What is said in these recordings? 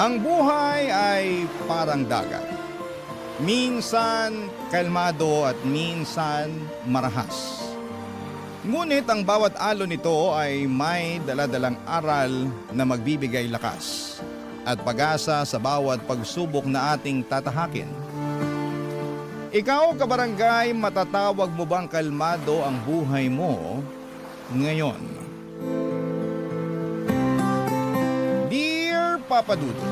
Ang buhay ay parang dagat. Minsan kalmado at minsan marahas. Ngunit ang bawat alon nito ay may daladalang aral na magbibigay lakas at pag-asa sa bawat pagsubok na ating tatahakin. Ikaw, kabarangay, matatawag mo bang kalmado ang buhay mo ngayon? Dear Papa Dudu,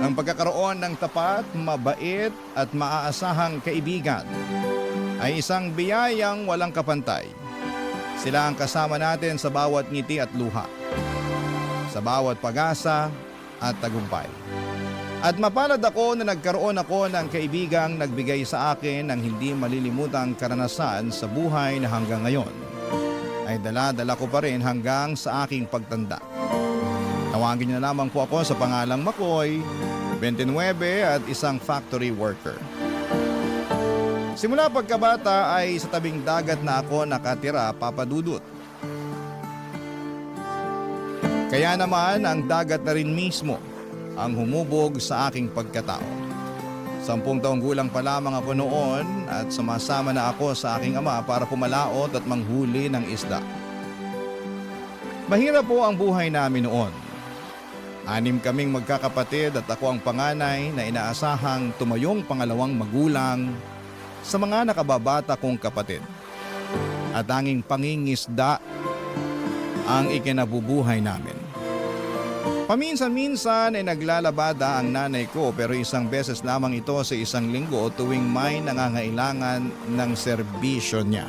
ang pagkakaroon ng tapat, mabait at maaasahang kaibigan ay isang biyayang walang kapantay. Sila ang kasama natin sa bawat ngiti at luha, sa bawat pag-asa at tagumpay. At mapalad ako na nagkaroon ako ng kaibigang nagbigay sa akin ng hindi malilimutang karanasan sa buhay na hanggang ngayon ay dala-dala ko pa rin hanggang sa aking pagtanda. Tawagin niyo na lamang po ako sa pangalang Makoy, 29 at isang factory worker. Simula pagkabata ay sa tabing dagat na ako nakatira, Papa Dudut. Kaya naman ang dagat na rin mismo ang humubog sa aking pagkatao. 10 taong gulang pa lamang ako noon at sumasama na ako sa aking ama para pumalaot at manghuli ng isda. Mahirap po ang buhay namin noon. 6 kaming magkakapatid at ako ang panganay na inaasahang tumayong pangalawang magulang sa mga nakababata kong kapatid. At tanging pangingisda ang ikinabubuhay namin. Paminsan-minsan ay naglalabada ang nanay ko pero isang beses lamang ito sa isang linggo tuwing may nangangailangan ng serbisyo niya.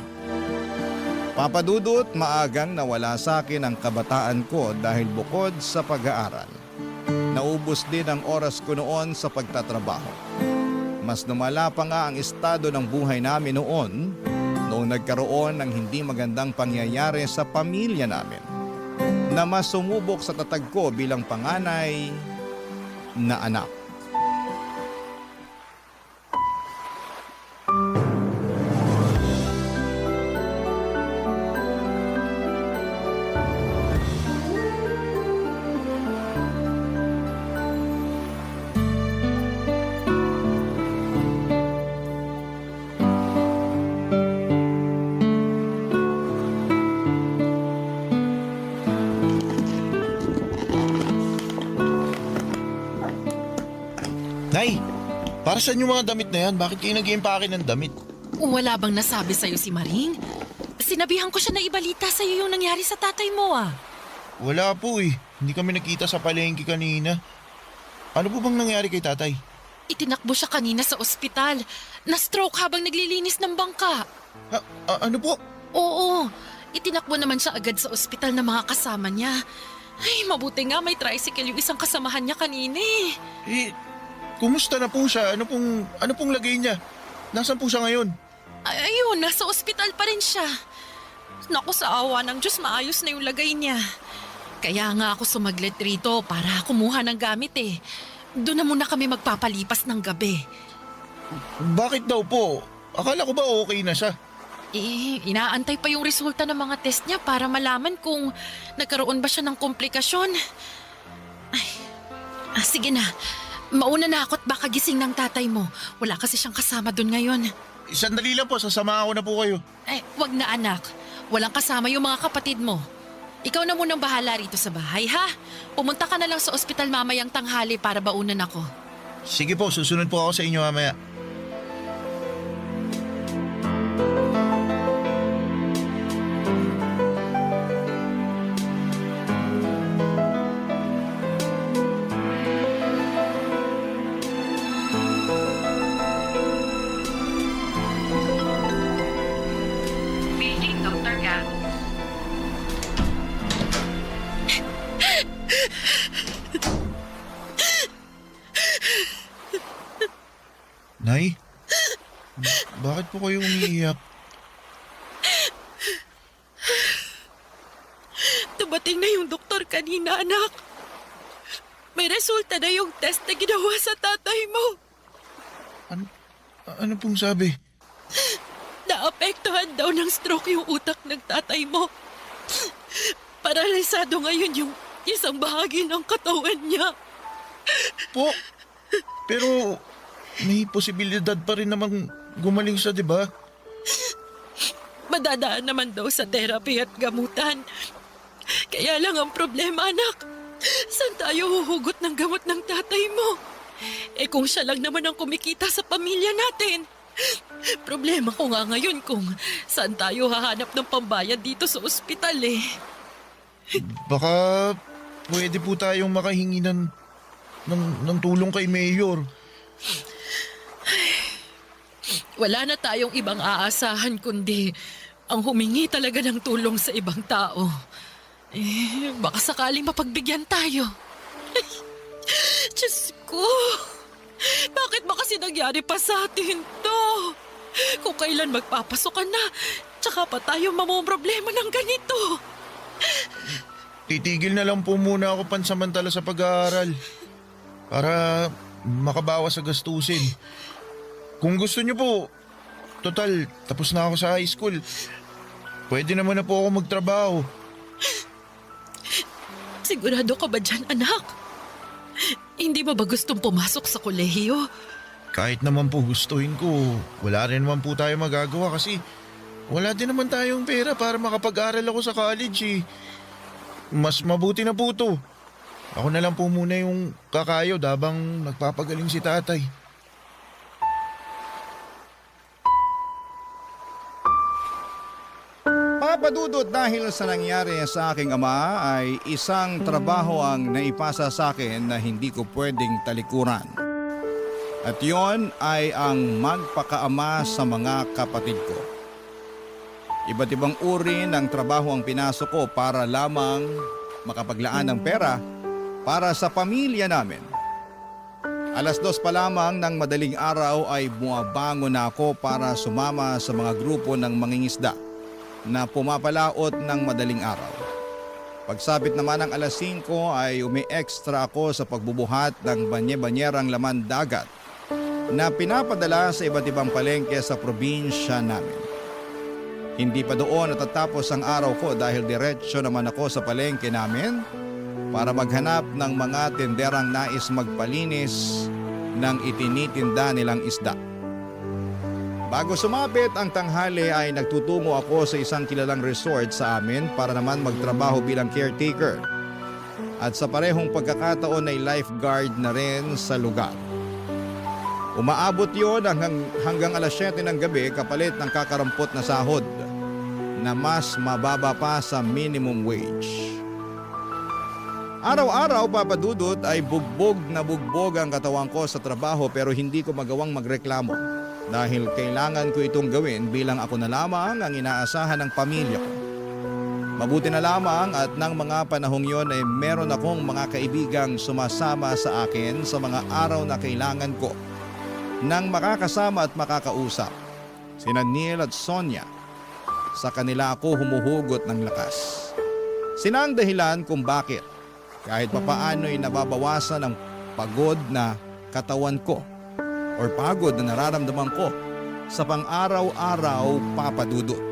Papadudot, maagang nawala sa akin ang kabataan ko dahil bukod sa pag-aaral, naubos din ang oras ko noon sa pagtatrabaho. Mas lumala pa nga ang estado ng buhay namin noong nagkaroon ng hindi magandang pangyayari sa pamilya namin na mas sumubok sa tatag ko bilang panganay na anak. Nay, para saan yung mga damit na yan? Bakit kayo nag-iimpake ng damit? Wala bang nasabi sa'yo si Maring? Sinabihan ko siya na ibalita sa'yo yung nangyari sa tatay mo ah. Wala po eh. Hindi kami nakita sa palengke kanina. Ano po bang nangyari kay tatay? Itinakbo siya kanina sa ospital. Na-stroke habang naglilinis ng bangka. Ano po? Oo, itinakbo naman siya agad sa ospital ng mga kasama niya. Ay, mabuti nga may tricycle yung isang kasamahan niya kanina eh. Kumusta na po siya? Ano pong lagay niya? Nasaan po siya ngayon? Ayun, nasa ospital pa rin siya. Naku, sa awa ng Diyos, maayos na yung lagay niya. Kaya nga ako sumaglit rito para kumuha ng gamit eh. Doon na muna kami magpapalipas ng gabi. Bakit daw po? Akala ko ba okay na siya? Inaantay pa yung resulta ng mga test niya para malaman kung nagkaroon ba siya ng komplikasyon. Sige na. Mauna na ako at baka gising ng tatay mo. Wala kasi siyang kasama doon ngayon. Sandali lang po, sasamahan ko na po kayo. Wag na anak. Walang kasama yung mga kapatid mo. Ikaw na munang bahala rito sa bahay, ha? Pumunta ka na lang sa ospital mamayang tanghali para baunan ako. Sige po, susunod po ako sa inyo mamaya. Meeting Dr. Gao. Nay? Bakit po kayo umiiyak? Dumating na yung doktor kanina, anak. May resulta na yung test na ginawa sa tatay mo. Ano pong sabi? Naapektuhan daw ng stroke yung utak ng tatay mo. Paralisado ngayon yung isang bahagi ng katawan niya. Po, pero may posibilidad pa rin namang gumaling siya, di ba? Madadaan naman daw sa therapy at gamutan. Kaya lang ang problema, anak. Saan tayo huhugot ng gamot ng tatay mo? Eh kung siya lang naman ang kumikita sa pamilya natin. Problema ko nga ngayon kung saan tayo hahanap ng pambayad dito sa ospital eh. Baka pwede po tayong makahingi ng tulong kay Mayor. Wala na tayong ibang aasahan kundi ang humingi talaga ng tulong sa ibang tao. Eh, baka sakaling mapagbigyan tayo. Ay, Diyos ko! Bakit ba kasi nangyari pa sa atin to? Kung kailan magpapasokan na, tsaka pa tayo mamumroblema ng ganito. Titigil na lang po muna ako pansamantala sa pag-aaral para makabawas sa gastusin. Kung gusto niyo po, total, tapos na ako sa high school. Pwede naman na po ako magtrabaho. Sigurado ka ba dyan, anak? Hindi mo ba gustong pumasok sa kolehiyo? Kahit naman po gustuhin ko, wala rin naman po tayo magagawa kasi wala din naman tayong pera para makapag-aral ako sa college eh. Mas mabuti na po to. Ako na lang po muna yung kakayod habang nagpapagaling si tatay. Papadudot, dahil sa nangyari sa aking ama ay isang trabaho ang naipasa sa akin na hindi ko pwedeng talikuran. At yon ay ang magpakaama sa mga kapatid ko. Iba't ibang uri ng trabaho ang pinasok ko para lamang makapaglaan ng pera para sa pamilya namin. 2:00 pa lamang ng madaling araw ay bumabangon na ako para sumama sa mga grupo ng mangingisda na pumapalaot ng madaling araw. Pagsapit naman ng 5:00 ay umi-extra ako sa pagbubuhat ng banye-banyerang laman dagat na pinapadala sa iba't ibang palengke sa probinsya namin. Hindi pa doon natatapos ang araw ko dahil diretsyo naman ako sa palengke namin para maghanap ng mga tenderang nais magpalinis ng itinitinda nilang isda. Bago sumapit ang tanghali ay nagtutungo ako sa isang kilalang resort sa amin para naman magtrabaho bilang caretaker. At sa parehong pagkakataon ay lifeguard na rin sa lugar. Umaabot yon hanggang 7:00 ng gabi kapalit ng kakarampot na sahod na mas mababa pa sa minimum wage. Araw-araw, papadudot, ay bugbog na bugbog ang katawan ko sa trabaho pero hindi ko magawang magreklamo dahil kailangan ko itong gawin bilang ako na lamang ang inaasahan ng pamilya ko. Mabuti na lamang at ng mga panahong yon ay meron akong mga kaibigang sumasama sa akin sa mga araw na kailangan ko nang makakasama at makakausap. Sina Neil at Sonia. Sa kanila ako humuhugot ng lakas. Sina ang dahilan kung bakit kahit papaano'y nababawasan ang pagod na katawan ko or pagod na nararamdaman ko sa pang-araw-araw, papadudot.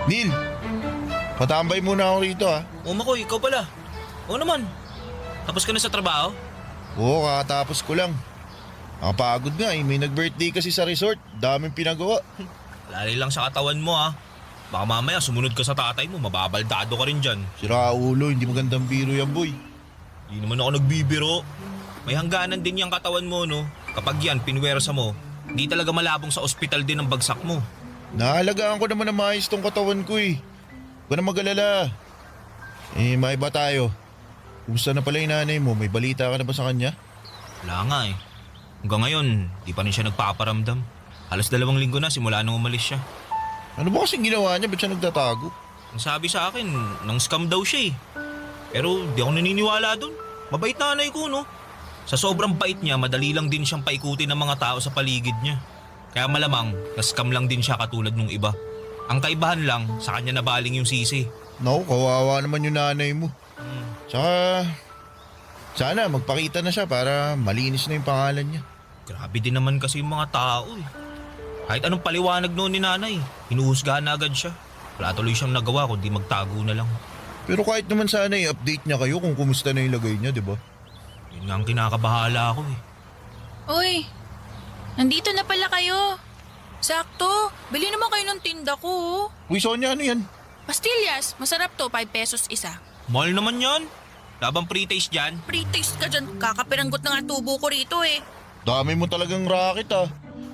Neil, patambay muna ako rito ha. O Makoy, ikaw pala. Oo naman. Tapos ka na sa trabaho? Oo, kakatapos ko lang. Nakapagod nga eh, may nag-birthday kasi sa resort. Daming pinagawa. Lali lang sa katawan mo ha. Baka mamaya sumunod ka sa tatay mo, mababaldado ka rin dyan. Sira ulo, hindi magandang biro yan boy. Hindi naman ako nagbibiro. May hangganan din yung katawan mo no. Kapag yan, pinwersa mo, hindi talaga malabong sa ospital din ang bagsak mo. Naalagaan ko naman na maayos tong katawan ko eh. Huwag ka na mag-alala. Eh, maiba tayo. Kumusta na pala yung nanay mo? May balita ka na ba sa kanya? Wala nga eh. Hanggang ngayon, di pa rin siya nagpaparamdam. Halos 2 linggo na simula nung umalis siya. Ano ba kasing ginawa niya? Ba't siya nagtatago? Ang sabi sa akin, nang scam daw siya eh. Pero di ako naniniwala dun. Mabait nanay ko no. Sa sobrang bait niya, madali lang din siyang paikutin ng mga tao sa paligid niya. Kaya malamang, na-scam lang din siya katulad nung iba. Ang kaibahan lang, sa kanya nabaling yung sisi. Naku, kawawa naman yung nanay mo. Tsaka, sana magpakita na siya para malinis na yung pangalan niya. Grabe din naman kasi yung mga tao eh. Kahit anong paliwanag noon ni nanay, hinuhusgahan na agad siya. Wala tuloy siyang nagawa kundi magtago na lang. Pero kahit naman sana i-update niya kayo kung kumusta na yung lagay niya, di ba? Yun nga ang kinakabahala ako eh. Uy, nandito na pala kayo. Sakto, bili naman kayo ng tinda ko. Oh. Uy, Sonia, ano yan? Pastillas, masarap to, 5 pesos isa. Mahal naman yan. Labang pre-taste dyan. Pre-taste ka dyan, kakapiranggot na nga tubo ko rito eh. Dami mo talagang racket ah.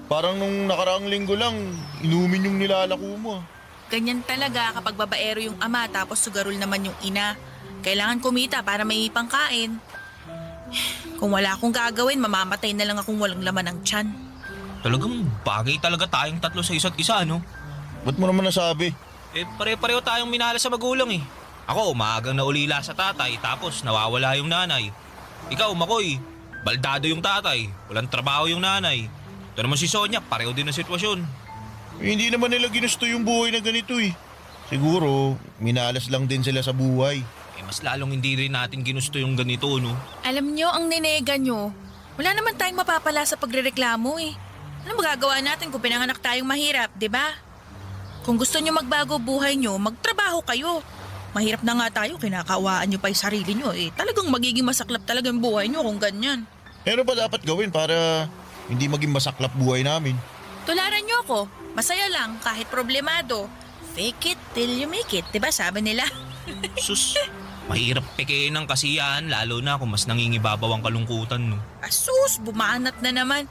Parang nung nakaraang linggo lang, inumin yung nilalako mo ah. Ganyan talaga kapag babaero yung ama tapos sugarol naman yung ina. Kailangan kumita para may pangkain. Kung wala akong gagawin, mamamatay na lang akong walang laman ng tiyan. Talagang bagay talaga tayong tatlo sa isa't isa, no? Ba't mo naman nasabi? Eh, pare-pareho tayong minahal sa magulang eh. Ako, maagang naulila sa tatay, tapos nawawala yung nanay. Ikaw, Makoy, baldado yung tatay, walang trabaho yung nanay. Ito naman si Sonia, pareho din ang sitwasyon. Eh, hindi naman nila ginusto yung buhay na ganito eh. Siguro, minalas lang din sila sa buhay. Eh, mas lalong hindi rin natin ginusto yung ganito, no? Alam nyo, ang ninega nyo, wala naman tayong mapapala sa pagrereklamo eh. Ano magagawa natin kung pinanganak tayong mahirap, di ba? Kung gusto nyo magbago buhay nyo, magtrabaho kayo. Mahirap na nga tayo, kinakawaan nyo pa yung sarili nyo eh. Talagang magiging masaklap talaga yung buhay nyo kung ganyan. Eh, ano ba dapat gawin para hindi maging masaklap buhay namin? Tularan nyo ako, masaya lang kahit problemado. Fake it till you make it, di ba sabi nila? Sus, mahirap pekein ng kasiyahan, lalo na kung mas nangingibabaw ang kalungkutan, no? Asus, bumanat na naman.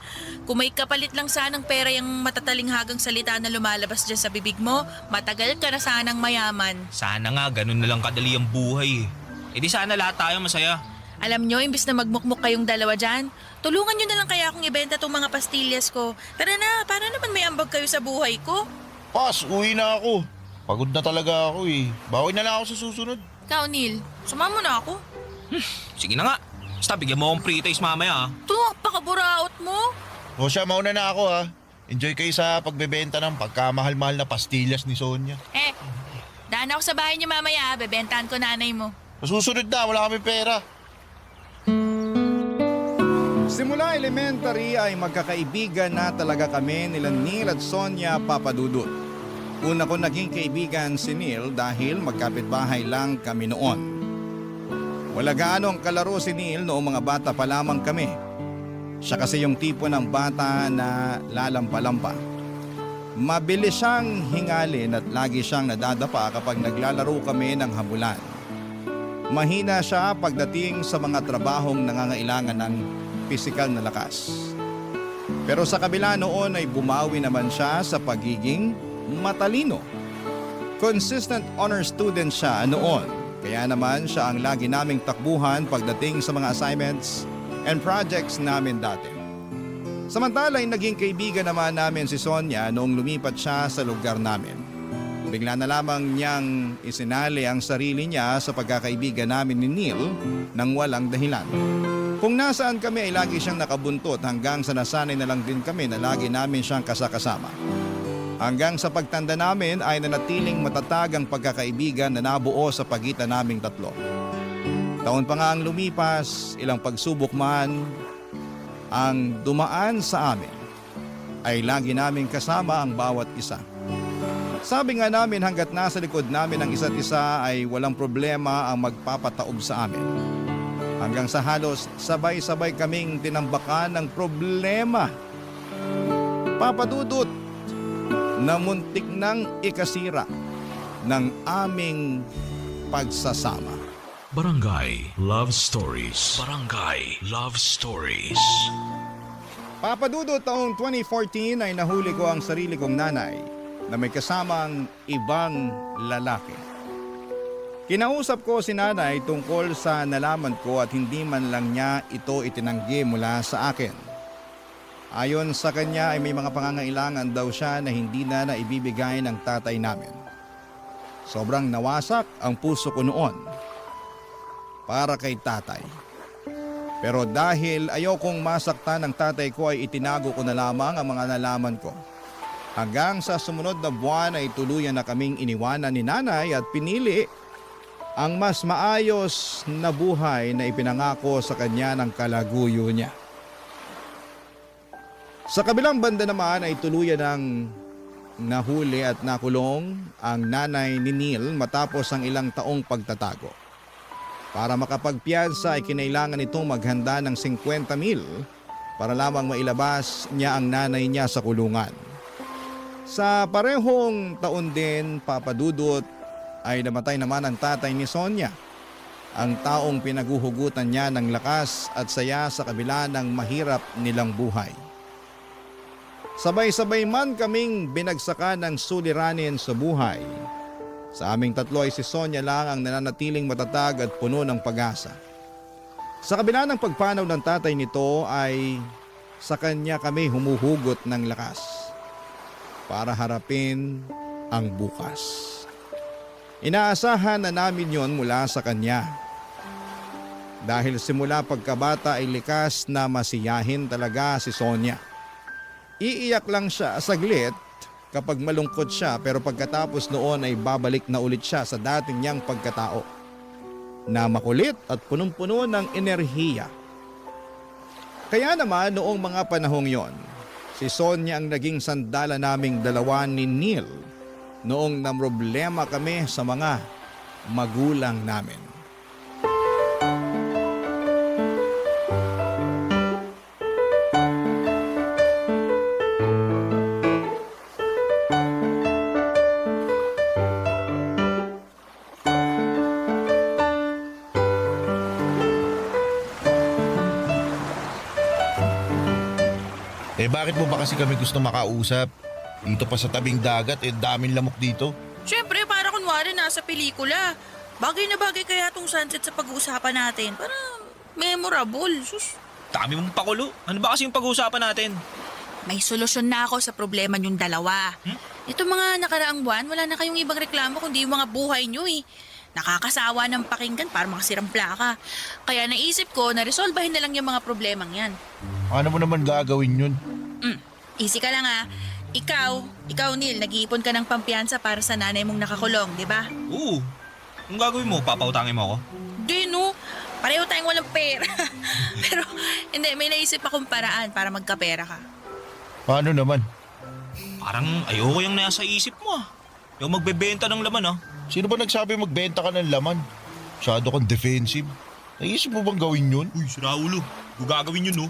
Kung may kapalit lang sanang pera yung matatalinghagang salita na lumalabas dyan sa bibig mo, matagal ka na sanang mayaman. Sana nga, ganun na lang kadali ang buhay eh. E di sana lahat tayo masaya. Alam nyo, imbis na magmukmuk kayong dalawa dyan, tulungan nyo na lang kaya akong ibenta tong mga pastillas ko. Tara na, para naman may ambag kayo sa buhay ko. Pas, uwi na ako. Pagod na talaga ako eh. Bawi na lang ako sa susunod. Ikaw, Neil, sumama na ako. Sige na nga. Basta bigyan mo akong pre-taste mamaya ah. Ito, pakaburaot mo. O siya, mauna na ako ha. Enjoy kayo sa pagbebenta ng pagkamahal-mahal na pastillas ni Sonia. Daan ako sa bahay niyo mamaya, bebentahan ko nanay mo. Sa susunod na, wala kami pera. Simula elementary ay magkakaibigan na talaga kami nila Neil at Sonia Papadudut. Una ko naging kaibigan si Neil dahil magkapitbahay lang kami noon. Wala gaanong kalaro si Neil noong mga bata pa lamang kami. Siya kasi yung tipo ng bata na lalampa-lampa. Mabilis siyang hingalin at lagi siyang nadadapa kapag naglalaro kami ng habulan. Mahina siya pagdating sa mga trabahong nangangailangan ng pisikal na lakas. Pero sa kabila noon ay bumawi naman siya sa pagiging matalino. Consistent honor student siya noon, kaya naman siya ang lagi naming takbuhan pagdating sa mga assignments and projects namin dati. Samantala ay naging kaibigan naman namin si Sonia noong lumipat siya sa lugar namin. Bigla na lamang niyang isinali ang sarili niya sa pagkakaibigan namin ni Neil nang walang dahilan. Kung nasaan kami ay lagi siyang nakabuntot hanggang sa nasanay na lang din kami na lagi namin siyang kasakasama. Hanggang sa pagtanda namin ay nanatiling matatag ang pagkakaibigan na nabuo sa pagitan naming tatlo. Taon pa nga ang lumipas, ilang pagsubok man ang dumaan sa amin, ay lagi naming kasama ang bawat isa. Sabi nga namin hanggat nasa likod namin ang isa't isa ay walang problema ang magpapataob sa amin. Hanggang sa halos sabay-sabay kaming tinambakan ng problema. Papadudot na muntik nang ikasira ng aming pagsasama. Barangay Love Stories. Barangay Love Stories. Papadudot taong 2014 ay nahuli ko ang sarili kong nanay na may kasamang ibang lalaki. Kinausap ko si nanay tungkol sa nalaman ko at hindi man lang niya ito itinanggi mula sa akin. Ayon sa kanya ay may mga pangangailangan daw siya na hindi na naibibigay ng tatay namin. Sobrang nawasak ang puso ko noon para kay tatay. Pero dahil ayokong masaktan ng tatay ko ay itinago ko na lamang ang mga nalaman ko. Hanggang sa sumunod na buwan ay tuluyan na kaming iniwanan ni nanay at pinili ang mas maayos na buhay na ipinangako sa kanya ng kalaguyo niya. Sa kabilang banda naman ay tuluyan ng nahuli at nakulong ang nanay ni Neil matapos ang ilang taong pagtatago. Para makapagpiyansa ay kinailangan itong maghanda ng 50,000 para lamang mailabas niya ang nanay niya sa kulungan. Sa parehong taon din, Papa Dudut, ay namatay naman ang tatay ni Sonia, ang taong pinaguhugutan niya ng lakas at saya sa kabila ng mahirap nilang buhay. Sabay-sabay man kaming binagsakan ng suliranin sa buhay. Sa aming tatlo ay si Sonia lang ang nananatiling matatag at puno ng pag-asa. Sa kabila ng pagpanaw ng tatay nito ay sa kanya kami humuhugot ng lakas para harapin ang bukas. Inaasahan na namin yon mula sa kanya. Dahil simula pagkabata ay likas na masiyahin talaga si Sonia. Iiyak lang siya saglit kapag malungkot siya, pero pagkatapos noon ay babalik na ulit siya sa dating niyang pagkatao na makulit at punong-puno ng enerhiya. Kaya naman noong mga panahong yon, si Sonia ang naging sandala naming dalawa ni Neil noong namroblema kami sa mga magulang namin. Bakit mo ba kasi kami gusto makausap? Dito pa sa tabing dagat, daming lamok dito. Siyempre, para kunwari nasa pelikula. Bagay na bagay kaya tong sunset sa pag-uusapan natin. Para memorable. Sus. Dami mong pakulo. Ano ba kasi yung pag-uusapan natin? May solusyon na ako sa problema niyong dalawa. Itong mga nakaraang buwan, wala na kayong ibang reklamo kundi yung mga buhay niyo eh. Nakakasawa ng pakinggan para makasirang plaka. Kaya naisip ko na resolbahin na lang yung mga problemang yan. Ano mo naman gagawin yun? Easy ka lang ah. Ikaw Neil, nag-iipon ka ng pampiyansa para sa nanay mong nakakulong, di ba? Oo. Kung gagawin mo, papautangin mo ako? Di no, pareho tayong walang pera. Pero hindi, may naisip akong paraan para magkapera ka. Paano naman? Parang ayoko yung nasa isip mo ah. Yung magbebenta ng laman ah. Sino ba nagsabi magbenta ka ng laman? Masyado kang defensive. Naisip mo bang gawin yun? Uy, sinaulo. Kung gagawin yun no.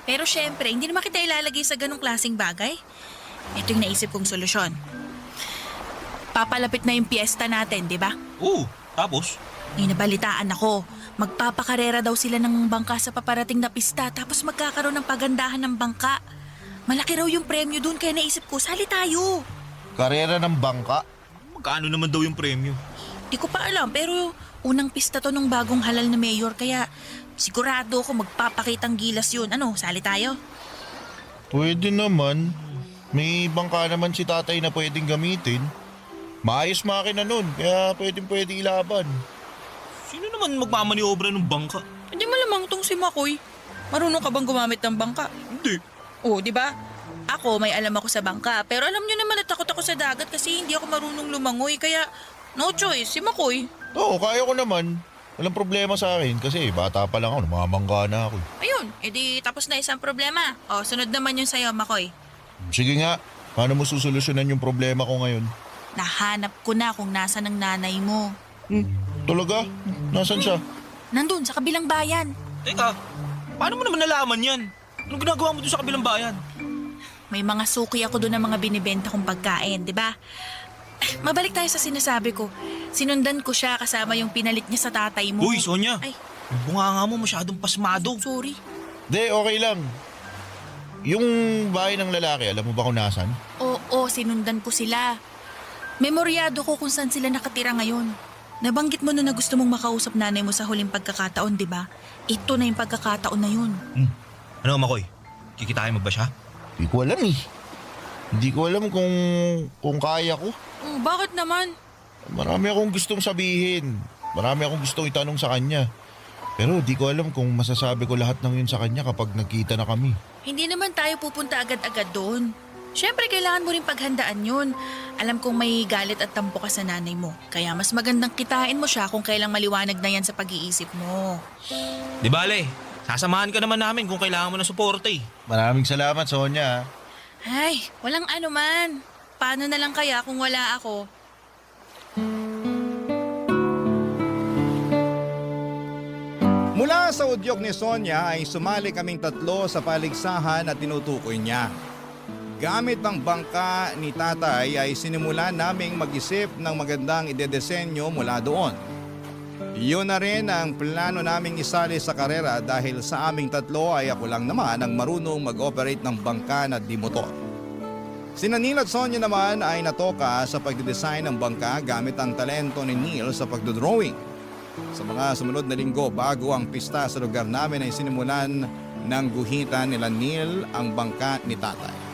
Pero syempre, hindi naman kita ilalagay sa ganong klaseng bagay. Ito yung naisip kong solusyon. Papalapit na yung piyesta natin, di ba? Oo, tapos? May nabalitaan ako. Magpapakarera daw sila ng bangka sa paparating na pista tapos magkakaroon ng pagandahan ng bangka. Malaki raw yung premyo dun kaya naisip ko, sali tayo. Karera ng bangka? Magkano naman daw yung premyo? Di ko pa alam pero unang pista to nung bagong halal na mayor kaya sigurado ako magpapakitang gilas yun. Ano, sali tayo? Pwede naman. May bangka naman si tatay na pwedeng gamitin. Maayos makina nun, kaya pwede ilaban. Sino naman magmamaniobra ng bangka? Hindi malamang tong si Makoy. Marunong ka bang gumamit ng bangka? Hindi. Oh, di ba? Ako, may alam ako sa bangka. Pero alam nyo naman na takot ako sa dagat kasi hindi ako marunong lumangoy. Kaya, no choice, si Makoy. Oo, kaya ko naman. Walang problema sa akin kasi bata pa lang ako, namamangga na ako. Ayun, edi tapos na isang problema. Oh, sunod naman yun sa'yo, Makoy. Sige nga, paano mo susolusyonan yung problema ko ngayon? Nahanap ko na kung nasa ng nanay mo. Talaga? Nasaan siya? Nandun, sa kabilang bayan. Teka, paano mo naman nalaman yan? Anong ginagawa mo doon sa kabilang bayan? May mga suki ako doon ng mga binibenta kong pagkain, di ba? Mabalik tayo sa sinasabi ko. Sinundan ko siya kasama yung pinalit niya sa tatay mo. Uy, Sonia. Ay, Yung bunganga mo masyadong pasmado. sorry. De, okay lang. Yung bahay ng lalaki, alam mo ba kung nasan? Oo, sinundan ko sila. Memoryado ko kung saan sila nakatira ngayon. Nabanggit mo na gusto mong makausap nanay mo sa huling pagkakataon, di ba? Ito na yung pagkakataon na yun. Ano, Makoy? Kikitain mo ba siya? Hindi ko alam eh. Hindi ko alam kung kaya ko. Bakit naman? Marami akong gustong sabihin. Marami akong gustong itanong sa kanya. Pero di ko alam kung masasabi ko lahat ng yun sa kanya kapag nagkita na kami. Hindi naman tayo pupunta agad-agad doon. Siyempre, kailangan mo rin paghandaan yun. Alam kong may galit at tampo ka sa nanay mo. Kaya mas magandang kitain mo siya kung kailang maliwanag na yan sa pag-iisip mo. Di bale, sasamahan ka naman namin kung kailangan mo ng suporte eh. Maraming salamat, Sonia. Ay, walang ano man. Paano na lang kaya kung wala ako? Mula sa udyok ni Sonia ay sumali kaming tatlo sa paligsahan at tinutukoy niya. Gamit ang bangka ni tatay ay sinimulan naming mag-isip ng magandang idedesenyo mula doon. Yun na rin ang plano naming isali sa karera dahil sa aming tatlo ay ako lang naman ang marunong mag-operate ng bangka na di motor. Sina Neil at Sonia naman ay natoka sa pagdidesign ng bangka gamit ang talento ni Neil sa pagdodrawing. Sa mga sumunod na linggo bago ang pista sa lugar namin ay sinimulan ng guhitan nila Neil ang bangka ni tatay.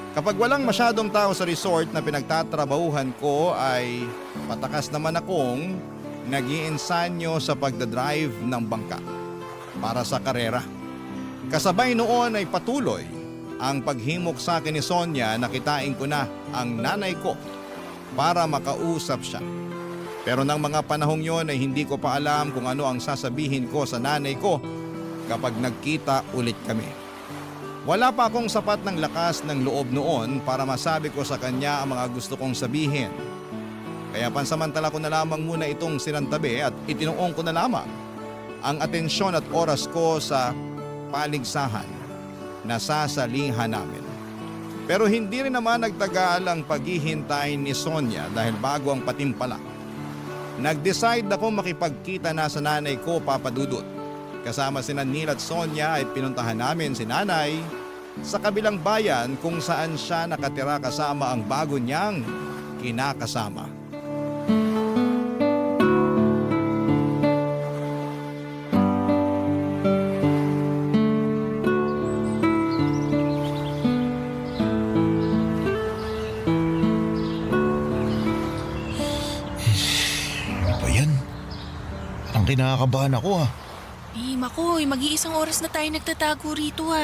Kapag walang masyadong tao sa resort na pinagtatrabahuhan ko ay patakas naman akong nag-iinsanyo sa pagdadrive ng bangka para sa karera. Kasabay noon ay patuloy ang paghimok sa akin ni Sonia na kitain ko na ang nanay ko para makausap siya. Pero nang mga panahong yon ay hindi ko pa alam kung ano ang sasabihin ko sa nanay ko kapag nagkita ulit kami. Wala pa akong sapat ng lakas ng loob noon para masabi ko sa kanya ang mga gusto kong sabihin. Kaya pansamantala ko na lamang muna itong sinantabi at itinuong ko na lamang ang atensyon at oras ko sa paligsahan na sasalihan namin. Pero hindi rin naman nagtagal ang paghihintay ni Sonia dahil bago ang patimpala. Nag-decide ako makipagkita na sa nanay ko, Papa Dudut. Kasama sina Neil at Sonia ay pinuntahan namin si nanay sa kabilang bayan kung saan siya nakatira kasama ang bago niyang kinakasama. Ano ba yan? Parang kinakabahan ako ah. Makoy, mag-iisang oras na tayo nagtatago rito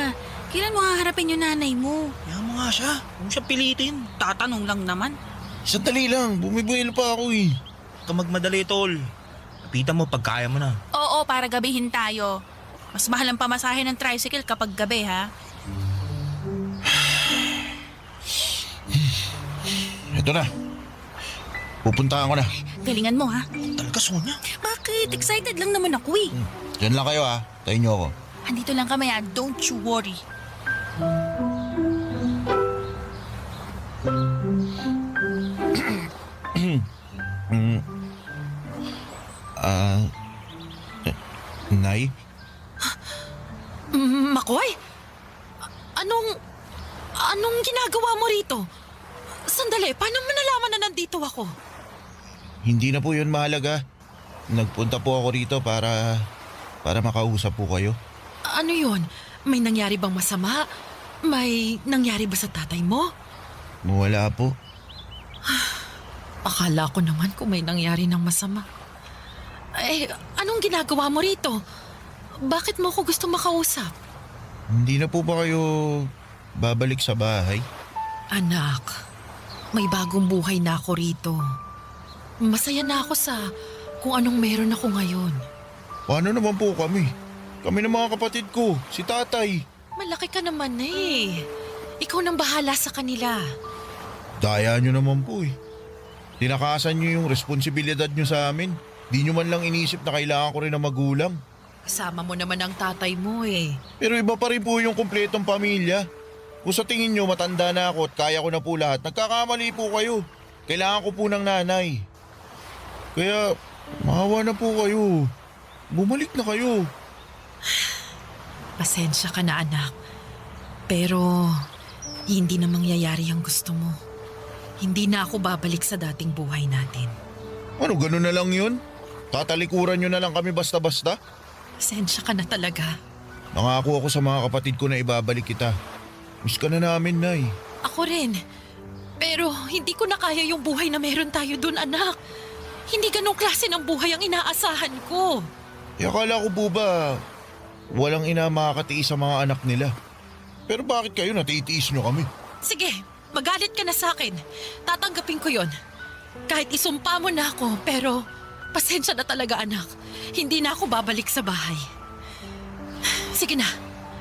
Kailan mo haharapin yung nanay mo? Yan mo nga siya. Huwag siya pilitin. Tatanong lang naman. Sandali lang, bumibuelo pa ako eh. Huwag ka magmadali, tol. Lapitan mo pag kaya mo na. Oo, para gabihin tayo. Mas mahal ang pamasahe ng tricycle kapag gabi, ha? Ito na. Pupuntahan ko na. Galingan mo, ha? Talaga, Sonia. Bakit? Excited lang naman ako, Diyan lang kayo ah. Tayo niyo ako. Andito lang kami, ha? Don't you worry. Nay? Makoy? Anong ginagawa mo rito? Sandali, paano mo nalaman na nandito ako? Hindi na po yun mahalaga. Nagpunta po ako rito para makausap po kayo. Ano yun? May nangyari bang masama? May nangyari ba sa tatay mo? Wala po. Akala ko naman kung may nangyari ng masama. Eh, anong ginagawa mo rito? Bakit mo ako gusto makausap? Hindi na po ba kayo babalik sa bahay? Anak, may bagong buhay na ako rito. Masaya na ako sa kung anong meron ako ngayon. Paano naman po kami? Kami ng mga kapatid ko, si tatay. Malaki ka naman eh. Ikaw nang bahala sa kanila. Daya nyo naman po eh. Tinakasan nyo yung responsibilidad nyo sa amin. Di nyo man lang inisip na kailangan ko rin ng magulang. Kasama mo naman ang tatay mo eh. Pero iba pa rin po yung kumpletong pamilya. Kung sa tingin nyo matanda na ako at kaya ko na po lahat, nagkakamali po kayo. Kailangan ko po ng nanay. Kaya maawa na po kayo. Bumalik na kayo. Pasensya ka na anak. Pero hindi na mangyayari ang gusto mo. Hindi na ako babalik sa dating buhay natin. Ano, ganun na lang yun? Tatalikuran nyo na lang kami basta-basta? Pasensya ka na talaga. Nangako ako sa mga kapatid ko na ibabalik kita. Miss ka na namin, Nay. Ako rin. Pero hindi ko na kaya yung buhay na meron tayo dun, anak. Hindi ganong klase ng buhay ang inaasahan ko. Akala ko po ba walang ina makakatiis sa mga anak nila? Pero bakit kayo natitiis nyo kami? Sige, Magalit ka na sa akin. Tatanggapin ko yon. Kahit isumpa mo na ako, pero pasensya na talaga anak. Hindi na ako babalik sa bahay. Sige na,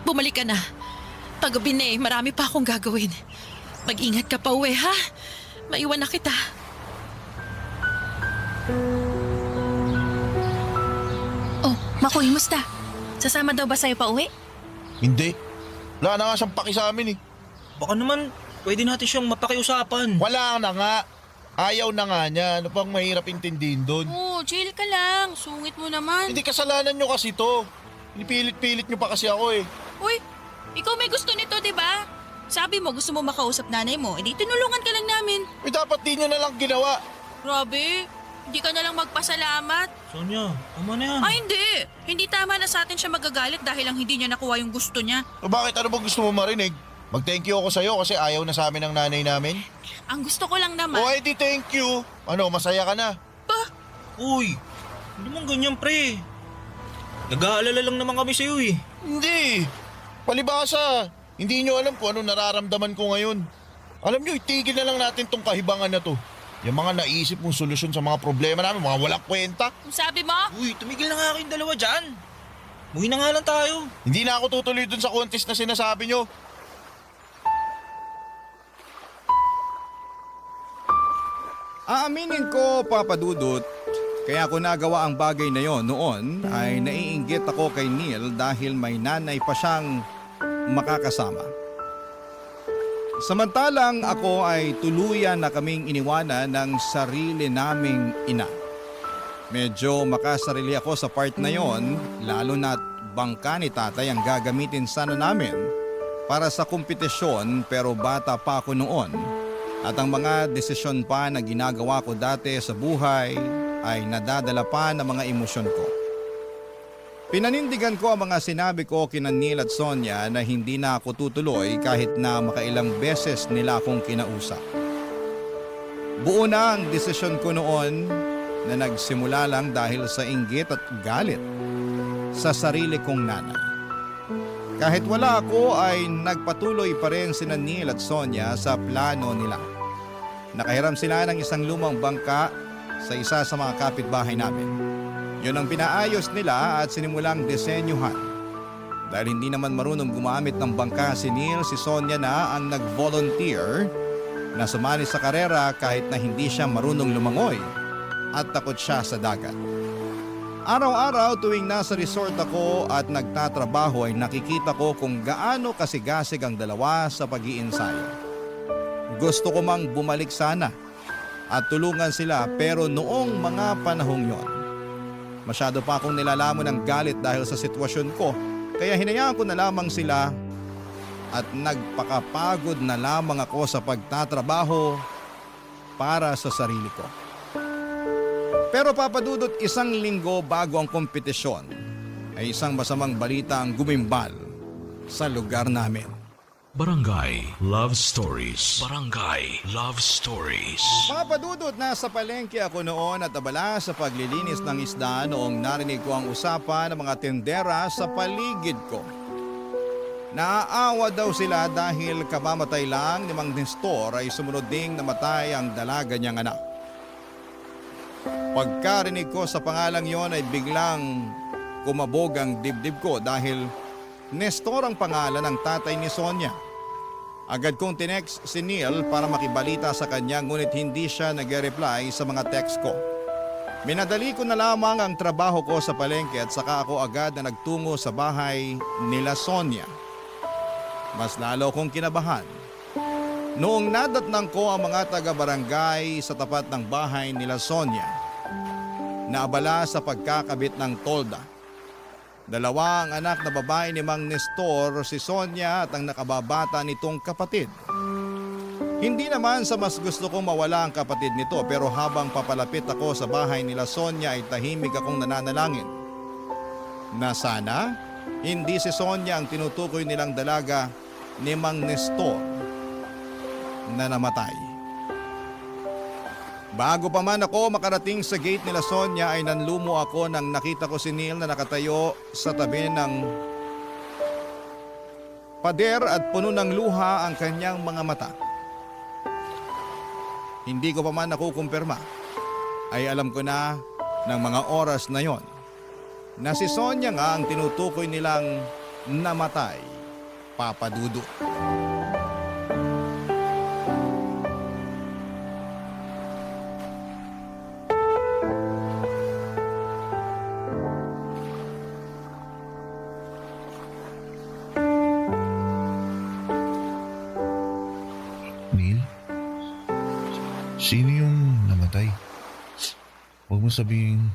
bumalik ka na. Paggabi na marami pa akong gagawin. Mag-ingat ka pa uwi ha. Maiwan na kita. Oh, Makoy, musta? Sasama daw ba sa'yo pa uwi? Hindi. Wala na nga siyang paki sa amin eh. Baka naman, pwede natin siyang mapakiusapan. Wala na nga. Ayaw na nga niya. Ano pang mahirap intindihin doon? Oh, chill ka lang. Sungit mo naman. Hindi kasalanan nyo kasi to. Pinipilit-pilit nyo pa kasi ako eh. Uy, ikaw may gusto nito, di ba? Sabi mo gusto mo makausap nanay mo, edi tinulungan ka lang namin. Eh dapat di nyo na lang ginawa. Grabe, hindi ka na lang magpasalamat. Sonia, tama na yan. Ay hindi, hindi tama na sa atin siya magagalit dahil lang hindi niya nakuha yung gusto niya. So bakit ano bang gusto mo marinig? Mag-thank you ako sa'yo kasi ayaw na sa amin ng nanay namin. Ang gusto ko lang naman. O ay di thank you. Ano, masaya ka na? Uy, hindi man ganyan pre. Nag-aalala lang naman kami sa'yo eh. Hindi. Palibasa. Hindi nyo alam kung ano nararamdaman ko ngayon. Alam nyo, itigil na lang natin tong kahibangan na to. Yung mga naisip mong solusyon sa mga problema namin, mga walang kwenta. Kung sabi mo, Uy, tumigil na nga kayong dalawa dyan. Muwi na nga lang tayo. Hindi na ako tutuloy dun sa contest na sinasabi nyo. Aaminin ko, Papa Dudut, kaya ko nagawa ang bagay na yon noon ay naiinggit ako kay Neil dahil may nanay pa siyang makakasama. Samantalang ako ay tuluyan na kaming iniwanan ng sarili naming ina. Medyo makasarili ako sa part na yon, lalo na't bangka ni tatay ang gagamitin sana namin para sa kompetisyon, pero bata pa ako noon. At ang mga desisyon pa na ginagawa ko dati sa buhay ay nadadala pa ng mga emosyon ko. Pinanindigan ko ang mga sinabi ko kina Neil at Sonia na hindi na ako tutuloy kahit na makailang beses nila akong kinausap. Buo na ang desisyon ko noon na nagsimula lang dahil sa inggit at galit sa sarili kong nanay. Kahit wala ako ay nagpatuloy pa rin sina Neil at Sonia sa plano nila. Nakahiram sila ng isang lumang bangka sa isa sa mga kapitbahay namin. Yun ang pinaayos nila at sinimulang disenyuhan. Dahil hindi naman marunong gumamit ng bangka si Neil, si Sonia na ang nag-volunteer na sumali sa karera kahit na hindi siya marunong lumangoy at takot siya sa dagat. Araw-araw tuwing nasa resort ako at nagtatrabaho ay nakikita ko kung gaano kasigasig ang dalawa sa pag-iinsayo. Gusto ko mang bumalik sana at tulungan sila, pero noong mga panahong yon, masyado pa akong nilalamon ng galit dahil sa sitwasyon ko, kaya hinayaan ko na lamang sila at nagpakapagod na lamang ako sa pagtatrabaho para sa sarili ko. Pero Papadudot, isang linggo bago ang kompetisyon ay isang masamang balita ang gumimbal sa lugar namin. Barangay Love Stories. Barangay Love Stories. Papadudot, nasa palengke ako noon at abala sa paglilinis ng isda noong narinig ko ang usapan ng mga tendera sa paligid ko. Naaawa daw sila dahil kamamatay lang ni Mang Nestor ay sumunod ding namatay ang dalaga niyang anak. Pagkarinig ko sa pangalang yon ay biglang kumabog ang dibdib ko dahil Nestor ang pangalan ng tatay ni Sonia. Agad kong tinext si Neil para makibalita sa kanya, ngunit hindi siya nag-reply sa mga text ko. Minadali ko na lamang ang trabaho ko sa palengke at saka ako agad na nagtungo sa bahay nila Sonia. Mas lalo kong kinabahan noong nadatnang ko ang mga taga-barangay sa tapat ng bahay nila Sonia na abala sa pagkakabit ng tolda. Dalawa ang anak na babae ni Mang Nestor, si Sonia at ang nakababata nitong kapatid. Hindi naman sa mas gusto kong mawala ang kapatid nito, pero habang papalapit ako sa bahay nila Sonia ay tahimik akong nananalangin na sana hindi si Sonia ang tinutukoy nilang dalaga ni Mang Nestor na namatay. Bago pa man ako makarating sa gate nila Sonia ay nanlumo ako nang nakita ko si Neil na nakatayo sa tabi ng pader at puno ng luha ang kanyang mga mata. hindi ko pa man nakukumpirma, ay alam ko na ng mga oras na yon na si Sonia nga ang tinutukoy nilang namatay, Papa Dudut. Neil? Sino yung namatay? Huwag mo sabihin,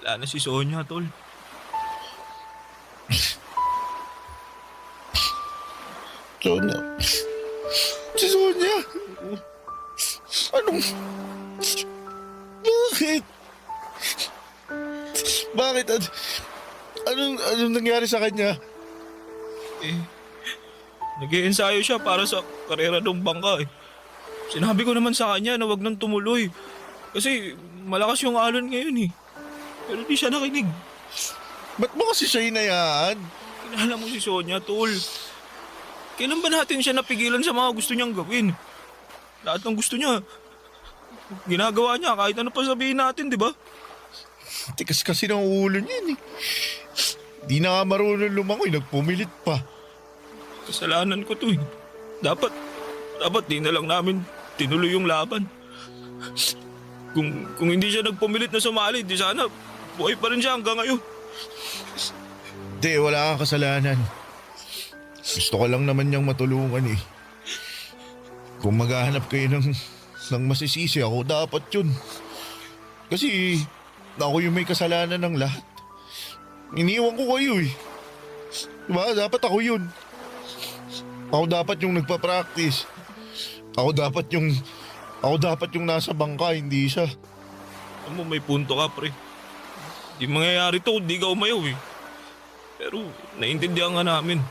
Wala na si Sonia, tol. Sonia. Si Sonia! Anong... Bakit? Bakit? Anong nangyari sa kanya? Nag-iensayo siya para sa karera ng bangka eh. Sinabi ko naman sa kanya na wag nang tumuloy. Kasi malakas yung alon ngayon eh. Pero di siya nakinig. Ba't mo kasi siya hinayaan? Kilala mo si Sonia, tol. Kailan ba natin siya napigilan sa mga gusto niyang gawin? Lahat ng gusto niya, ginagawa niya kahit ano pa sabihin natin, di ba? Tikas kasi ng ulo niya eh. Di na nga marunong lumangoy, nagpumilit pa. Kasalanan ko to eh. Dapat di na lang namin tinuloy yung laban. Kung hindi siya nagpumilit na sumali, di sana buhay pa rin siya hanggang ngayon. Di, wala kang kasalanan. Gusto ko lang naman niyang matulungan eh. Kung maghahanap kayo ng masisisi, ako dapat yun. Kasi ako yung may kasalanan ng lahat. Iniwan ko kayo eh. Diba? Dapat ako yun. Ako dapat yung nagpa-practice. Ako dapat yung nasa bangka, hindi siya. Alam mo, may punto ka, pre. Di mangyayari to kung di ka umayaw eh. Pero naiintindihan nga namin.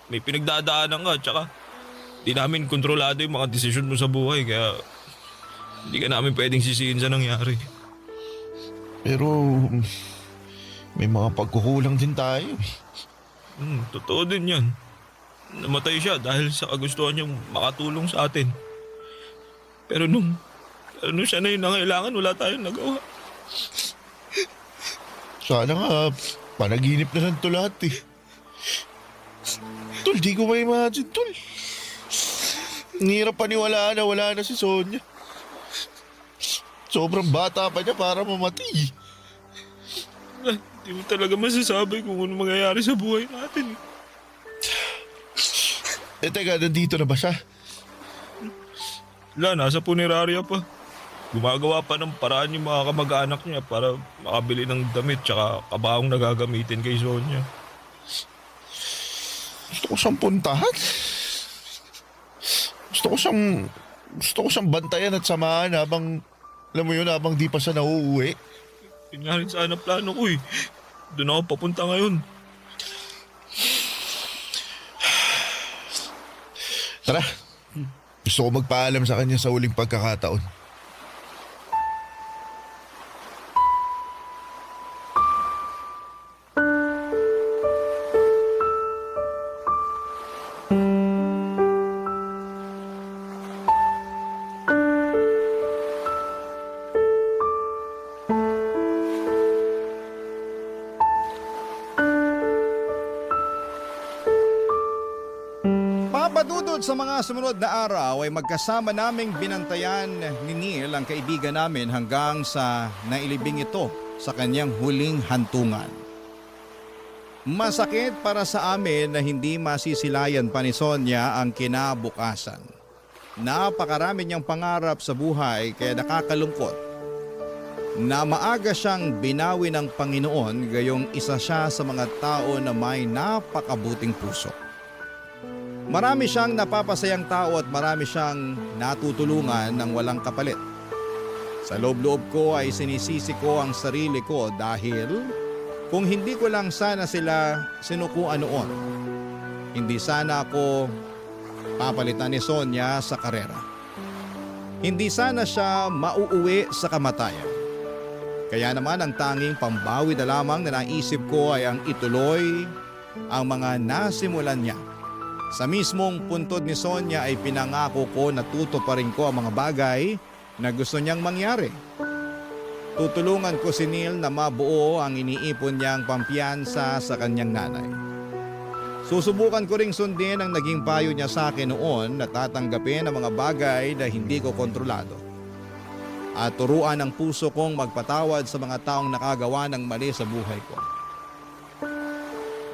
May pinagdadaanan ka, tsaka di namin kontrolado yung mga desisyon mo sa buhay, kaya hindi ka namin pwedeng sisihin sa nangyari. Pero may mga pagkukulang din tayo eh. Totoo din yan. Namatay siya dahil sa kagustuhan niyang makatulong sa atin. Pero nung siya na yung nangailangan, wala tayong nagawa. Sana nga, panaginip na lang to lahat eh. Tol, di ko ma-imagine, tol. Ang hirap paniwalaan na wala na si Sonia. Sobrang bata pa niya para mamatay. Hindi mo talaga masasabi kung ano mangyayari sa buhay natin. Teka, nandito na ba siya? Wala, nasa punerarya pa. Gumagawa pa ng paraan yung mga kamag-anak niya para makabili ng damit tsaka kabahong nagagamitin kay Sonia. Gusto ko siyang puntahan. Gusto ko siyang bantayan at samahan habang, alam mo yun, habang di pa siya nauuwi. Yun nga rin sana plano ko eh. Doon ako papunta ngayon. Tara, gusto ko magpaalam sa kanya sa huling pagkakataon. Papadudod sa mga sumunod na araw ay magkasama naming binantayan ni Neil ang kaibigan namin hanggang sa nailibing ito sa kanyang huling hantungan. Masakit para sa amin na hindi masisilayan pa ni Sonia ang kinabukasan. Napakarami niyang pangarap sa buhay kaya nakakalungkot na maaga siyang binawi ng Panginoon gayong isa siya sa mga tao na may napakabuting puso. Marami siyang napapasayang tao at marami siyang natutulungan ng walang kapalit. Sa loob-loob ko ay sinisisi ko ang sarili ko dahil kung hindi ko lang sana sila sinukuan noon, hindi sana ako papalitan ni Sonia sa karera. Hindi sana siya mauuwi sa kamatayan. Kaya naman ang tanging pambawi na lamang na naisip ko ay ang ituloy ang mga nasimulan niya Sa mismong puntod ni Sonia ay pinangako ko na tutuparin ko ang mga bagay na gusto niyang mangyari. Tutulungan ko si Neil na mabuo ang iniipon niyang pampiyansa sa kanyang nanay. Susubukan ko ring sundin ang naging payo niya sa akin noon na tatanggapin ang mga bagay na hindi ko kontrolado. At turuan ang puso kong magpatawad sa mga taong nakagawa ng mali sa buhay ko.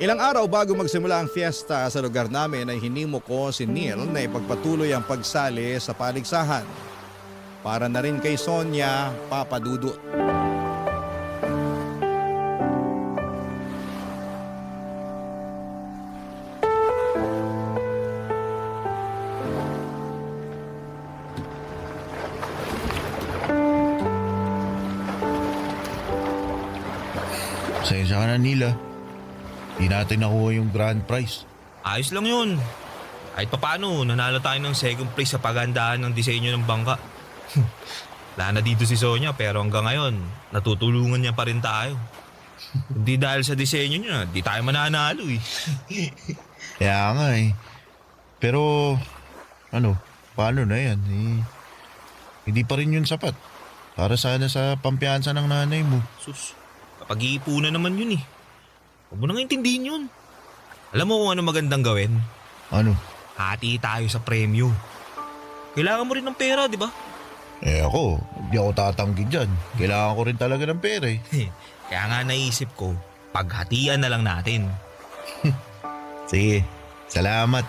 Ilang araw bago magsimula ang fiesta sa lugar namin ay hinimo ko si Neil na ipagpatuloy ang pagsali sa paligsahan. Para na rin kay Sonia, Papa Dudut. Pasensya ka na, Nila. Di natin nakuha yung grand prize. Ayos lang yun. Kahit papaano, nanalo tayo ng second place sa paghandaan ng disenyo ng bangka. Wala na dito si Sonia pero hanggang ngayon, natutulungan niya pa rin tayo. Hindi dahil sa disenyo niya, di tayo mananalo eh. Kaya nga eh. Pero, paano na yan? Hindi pa rin yun sapat. Para sana sa pampiyansa ng nanay mo. Sus, kapag-iipunan naman yun eh. Huwag mo nang intindihin yun. Alam mo kung ano magandang gawin? Ano? Hati tayo sa premyo. Kailangan mo rin ng pera, di ba? Ako, hindi ako tatanggi dyan. Kailangan ko rin talaga ng pera eh. Kaya nga naisip ko, paghatian na lang natin. Sige, salamat.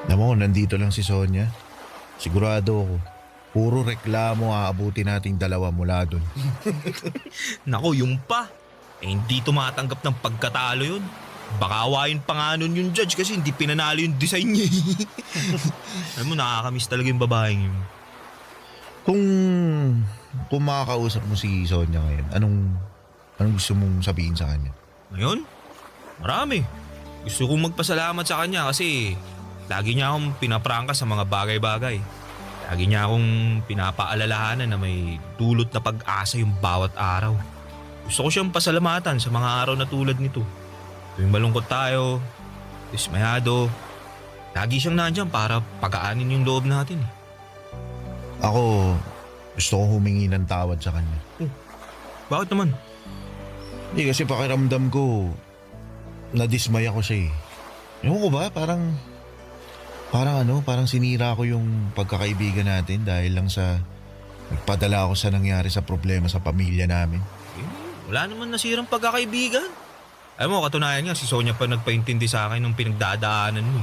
Alam mo, nandito lang si Sonia. Sigurado ako, puro reklamo aabutin nating dalawa mula dun. Nako, yung pa. Hindi tumatanggap ng pagkatalo yun. Baka awayin pa nga nun yung judge kasi hindi pinanalo yung design niya. Alam mo, nakakamiss talaga yung babaeng yun. Kung makakausap mo si Sonia ngayon, anong gusto mong sabihin sa kanya? Ngayon, marami. Gusto kong magpasalamat sa kanya kasi lagi niya akong pinaprangka sa mga bagay-bagay. Lagi niya akong pinapaalalahanan na may dulot na pag-asa yung bawat araw. Gusto ko siyang pasalamatan sa mga araw na tulad nito. Tuwing malungkot tayo, dismayado, lagi siyang nandyan para pagaanin yung loob natin. Ako, gusto kong humingi ng tawad sa kanya. Bakit naman? Hindi kasi pakiramdam ko, nadismay ako siya eh. Ewan ko ba, parang sinira ko yung pagkakaibigan natin dahil lang sa nagpadala ako sa nangyari sa problema sa pamilya namin. Wala naman nasirang pagkakaibigan. Alam mo, katunayan nga, si Sonia pa nagpaintindi sa akin ng pinagdadaanan mo.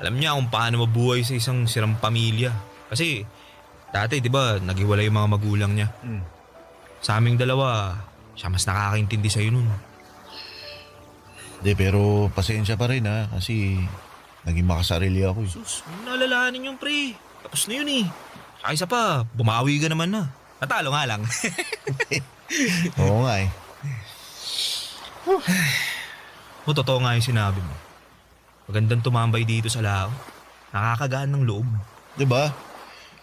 Alam niya kung paano mabuhay sa isang sirang pamilya. Kasi, dati, di ba, naghiwalay yung mga magulang niya. Sa aming dalawa, siya mas nakakaintindi sa'yo nun. Hindi, pero pasensya pa rin ha, kasi naging makasarili ako eh. Sus, huwag na alalahanin yung pre. Tapos na yun eh. Saka isa pa, bumawi ka naman na. Natalo nga lang. Oo nga eh. Totoo nga yung sinabi mo. Magandang tumambay dito sa lao. Nakakagaan ng loob. Diba?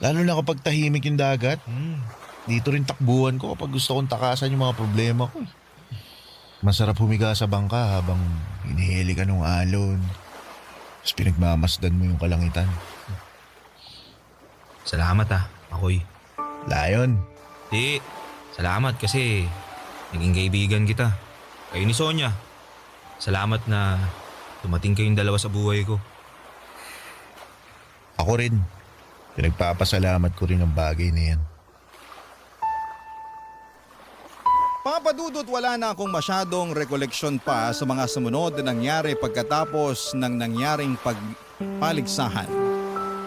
Lalo na kapag tahimik yung dagat. Dito rin takbuhan ko kapag gusto kong takasan yung mga problema ko. Masarap humiga sa bangka habang hinihili ka ng alon. Tapos pinagmamasdan mo yung kalangitan. Salamat Ako'y. Lion. Di, salamat kasi naging kaibigan kita. Kayo ni Sonia. Salamat na dumating kayong dalawa sa buhay ko. Ako rin. Pinagpapasalamat ko rin ang bagay na yan. Papa Dudut, wala na akong masyadong rekoleksyon pa sa mga sumunod na nangyari pagkatapos ng nangyaring pagpaligsahan.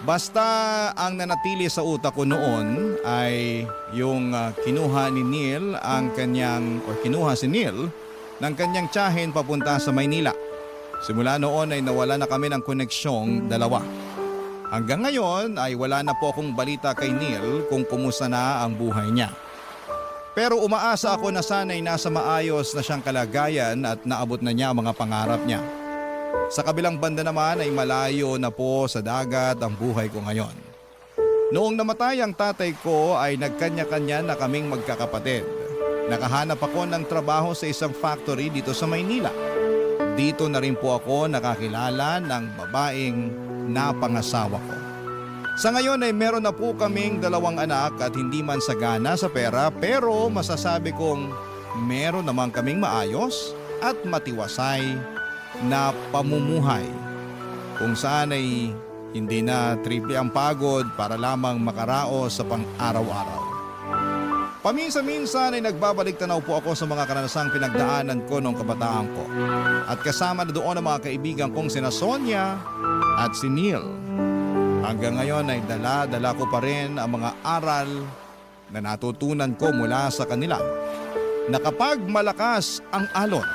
Basta ang nanatili sa utak ko noon ay yung kinuha si Neil ng kanyang tiyahin papunta sa Maynila. Simula noon ay nawala na kami ng koneksyong dalawa. Hanggang ngayon ay wala na po akong balita kay Neil kung kumusta na ang buhay niya. Pero umaasa ako na sana'y nasa maayos na siyang kalagayan at naabot na niya ang mga pangarap niya. Sa kabilang banda naman ay malayo na po sa dagat ang buhay ko ngayon. Noong namatay ang tatay ko ay nagkanya-kanya na kaming magkakapatid. Nakahanap ako ng trabaho sa isang factory dito sa Maynila. dito na rin po ako nakakilala ng babaeng napangasawa ko. Sa ngayon ay meron na po kaming 2 anak at hindi man sagana sa pera pero masasabi kong meron naman kaming maayos at matiwasay na pamumuhay. Kung saan ay hindi na triple ang pagod para lamang makaraos sa pang-araw-araw. Paminsan-minsan ay nagbabalik tanaw po ako sa mga karanasang pinagdaanan ko noong kabataan ko. At kasama na doon ang mga kaibigan kong sina Sonia at si Neil. Hanggang ngayon ay dala-dala ko pa rin ang mga aral na natutunan ko mula sa kanila. Na kapag malakas ang alon,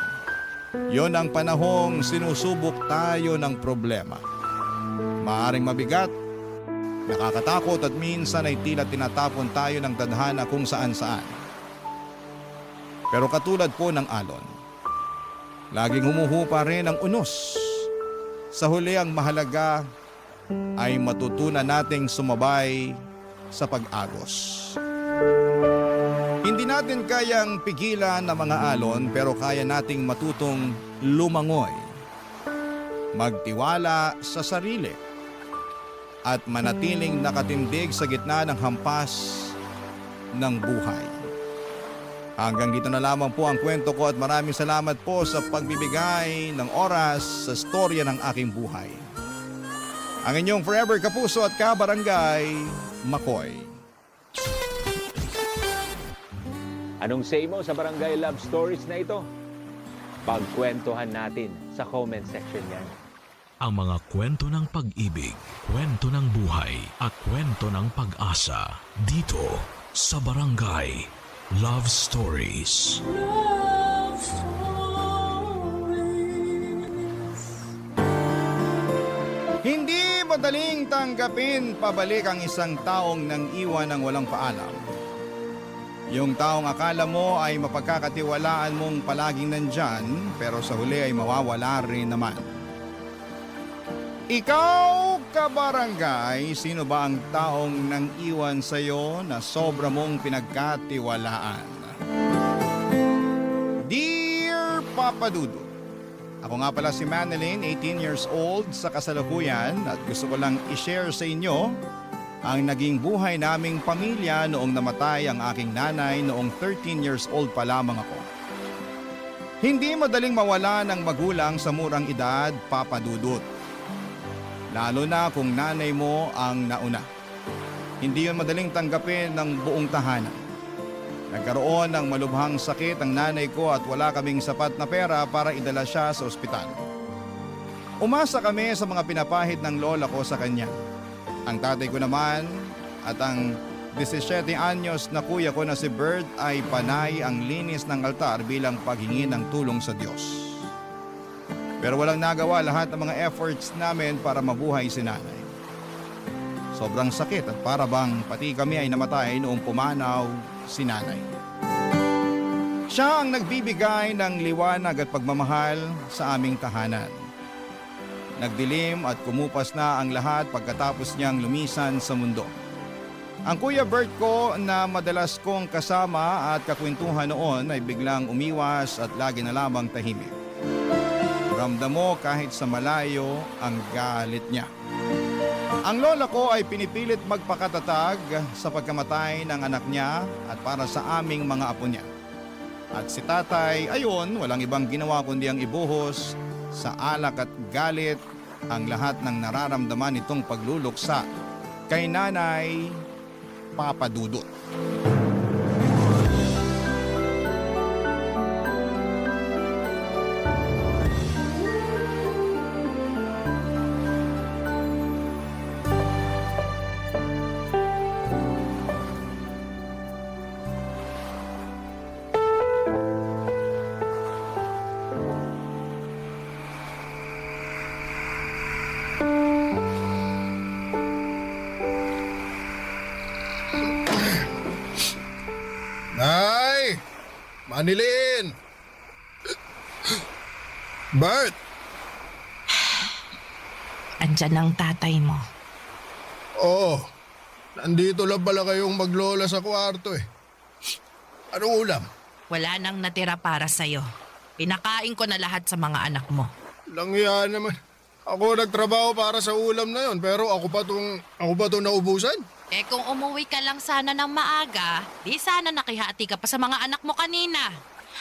yon ang panahong sinusubok tayo ng problema. Maaring mabigat, nakakatakot at minsan ay tila tinatapon tayo ng tadhana kung saan-saan. Pero katulad po ng alon, laging humuhupa rin ang unos. Sa huli ang mahalaga ay matutunan nating sumabay sa pag-agos. Hindi natin kayang pigilan ang mga alon pero kaya nating matutong lumangoy, magtiwala sa sarili, at manatiling nakatindig sa gitna ng hampas ng buhay. Hanggang dito na lamang po ang kwento ko at maraming salamat po sa pagbibigay ng oras sa storya ng aking buhay. Ang inyong forever kapuso at kabarangay, Makoy. Anong say mo sa Barangay Love Stories na ito? Pagkwentuhan natin sa comment section yan. Ang mga kwento ng pag-ibig, kwento ng buhay, at kwento ng pag-asa dito sa Barangay Love Stories. Hindi madaling tanggapin pabalik ang isang taong nang iwan ng walang paalam. Yung taong akala mo ay mapagkakatiwalaan mong palaging nandyan pero sa huli ay mawawala rin naman. Ikaw, kabarangay, sino ba ang taong nang iwan sa'yo na sobra mong pinagkatiwalaan? Dear Papa Dudut, ako nga pala si Manilyn, 18 years old sa kasalukuyan at gusto ko lang i-share sa inyo ang naging buhay naming pamilya noong namatay ang aking nanay noong 13 years old pa lamang ako. Hindi madaling mawala ng magulang sa murang edad, Papa Dudut. Lalo na kung nanay mo ang nauna. Hindi yun madaling tanggapin ng buong tahanan. Nagkaroon ng malubhang sakit ang nanay ko at wala kaming sapat na pera para idala siya sa ospital. Umasa kami sa mga pinapahid ng lola ko sa kanya. Ang tatay ko naman at ang 17 anyos na kuya ko na si Bert ay panay ang linis ng altar bilang paghingi ng tulong sa Diyos. Pero walang nagawa lahat ng mga efforts namin para mabuhay si nanay. Sobrang sakit at para bang pati kami ay namatay noong pumanaw si nanay. Siya ang nagbibigay ng liwanag at pagmamahal sa aming tahanan. Nagdilim at kumupas na ang lahat pagkatapos niyang lumisan sa mundo. Ang kuya Bert ko na madalas kong kasama at kakwentuhan noon ay biglang umiwas at lagi na lamang tahimik. Ramdam mo kahit sa malayo ang galit niya. Ang lola ko ay pinipilit magpakatatag sa pagkamatay ng anak niya at para sa aming mga apo niya. At si tatay, ayon, walang ibang ginawa kundi ang ibuhos sa alak at galit ang lahat ng nararamdaman nitong pagluluksa kay Nanay Papa Dudut. Nay! Manilyn! Bert! Andyan ang tatay mo. Oo. Nandito lang pala kayong maglola sa kwarto eh. Anong ulam? Wala nang natira para sa'yo. Pinakain ko na lahat sa mga anak mo. Langya naman. Ako nagtrabaho para sa ulam na yon, pero ako pa tong naubusan. Eh kung umuwi ka lang sana ng maaga, di sana nakihati ka pa sa mga anak mo kanina.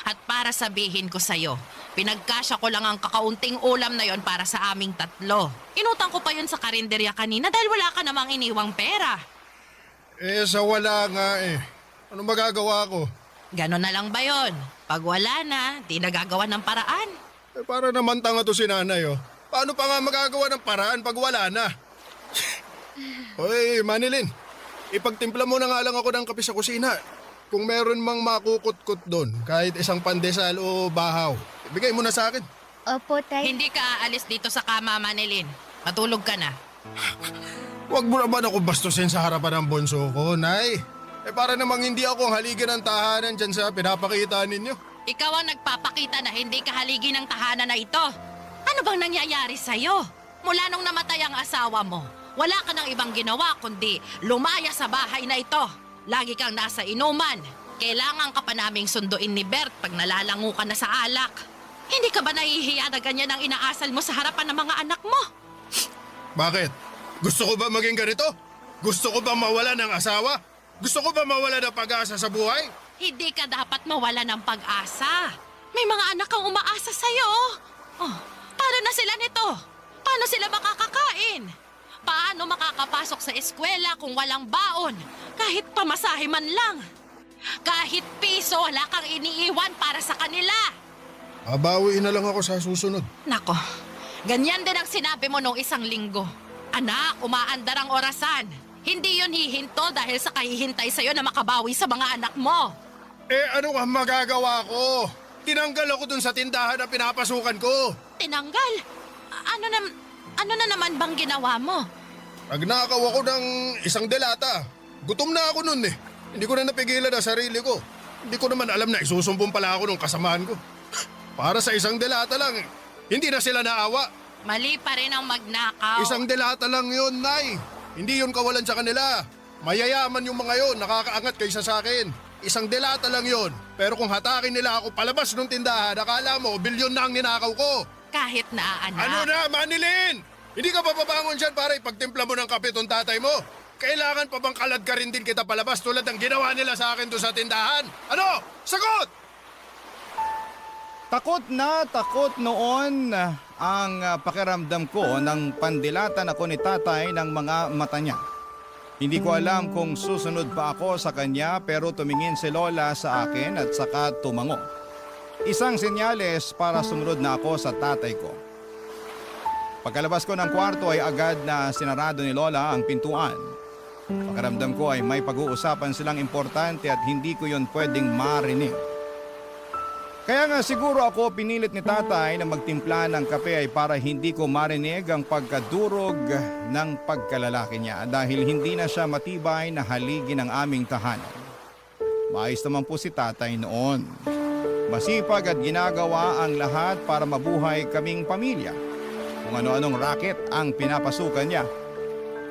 At para sabihin ko sa'yo, pinagkasya ko lang ang kakaunting ulam na yon para sa aming tatlo. Inutang ko pa yun sa karinderya kanina dahil wala ka namang iniwang pera. Sa wala nga eh. Ano magagawa ko? Ganon na lang ba yon? Pag wala na, di nagagawa ng paraan. Para naman tanga to si nanay, oh. Paano pa nga magagawa ng paraan pag wala na? Hoy, Manilin. Ipagtimpla mo na nga lang ako ng kape sa kusina. Kung meron mang makukut-kut doon, kahit isang pandesal o bahaw, ibigay mo na sa akin. Opo, Tay. Hindi ka aalis dito sa kama, Manilin. Matulog ka na. Huwag mo naman ako bastusin sa harapan ng bonso ko, Nay. Para namang hindi ako ang haligi ng tahanan dyan sa pinapakita ninyo. Ikaw ang nagpapakita na hindi ka haligi ng tahanan na ito. Ano bang nangyayari sa'yo? Mula nung namatay ang asawa mo, wala ka nang ibang ginawa kundi lumaya sa bahay na ito. Lagi kang nasa inuman. Kailangan ka pa naming sunduin ni Bert pag nalalango ka na sa alak. Hindi ka ba nahihiya na ganyan ang inaasal mo sa harapan ng mga anak mo? Bakit? Gusto ko ba maging ganito? Gusto ko ba mawala ng asawa? Gusto ko ba mawala ng pag-asa sa buhay? Hindi ka dapat mawala ng pag-asa. May mga anak kang umaasa sa'yo. Oh, paano na sila nito? Paano sila makakakain? Paano makakapasok sa eskwela kung walang baon? Kahit pamasahe man lang. Kahit piso, wala kang iniiwan para sa kanila. Babawiin na lang ako sa susunod. Nako, ganyan din ang sinabi mo nung isang linggo. Anak, umaandar ang orasan. Hindi yun hihinto dahil sa kahihintay sa'yo na makabawi sa mga anak mo. Ano ang magagawa ko? Tinanggal ako dun sa tindahan na pinapasukan ko. Tinanggal? Ano na naman bang ginawa mo? Nagnakaw ako ng isang delata. Gutom na ako nun eh. Hindi ko na napigilan ang sarili ko. Hindi ko naman alam na isusumpong pala ako ng kasamaan ko. Para sa isang delata lang, hindi na sila naawa. Mali pa rin ang magnakaw. Isang delata lang yun, Nay. Hindi yun kawalan sa kanila. Mayayaman yung mga yun, nakakaangat kaysa sa akin. Isang delata lang yun. Pero kung hatakin nila ako palabas ng tindahan, akala mo, bilyon na ang ninakaw ko. Kahit na, anak. Ano na, Manilin? Hindi ka pa pabangon dyan para ipagtimpla mo ng kape tong tatay mo? Kailangan pa bang kalad ka rin din kita palabas tulad ng ginawa nila sa akin doon sa tindahan? Ano? Sagot! Takot na takot noon ang pakiramdam ko nang pandilatan ako ni tatay ng mga mata niya. Hindi ko alam kung susunod pa ako sa kanya pero tumingin si Lola sa akin at saka tumango. Isang senyales para sumunod na ako sa tatay ko. Pagkalabas ko ng kwarto ay agad na sinarado ni Lola ang pintuan. Pakiramdam ko ay may pag-uusapan silang importante at hindi ko yon pwedeng marinig. Kaya nga siguro ako pinilit ni tatay na magtimpla ng kape ay para hindi ko marinig ang pagkadurog ng pagkalalaki niya dahil hindi na siya matibay na haligi ng aming tahanan. Maayos naman po si tatay noon. Masipag at ginagawa ang lahat para mabuhay kaming pamilya. Kung ano-anong racket ang pinapasukan niya.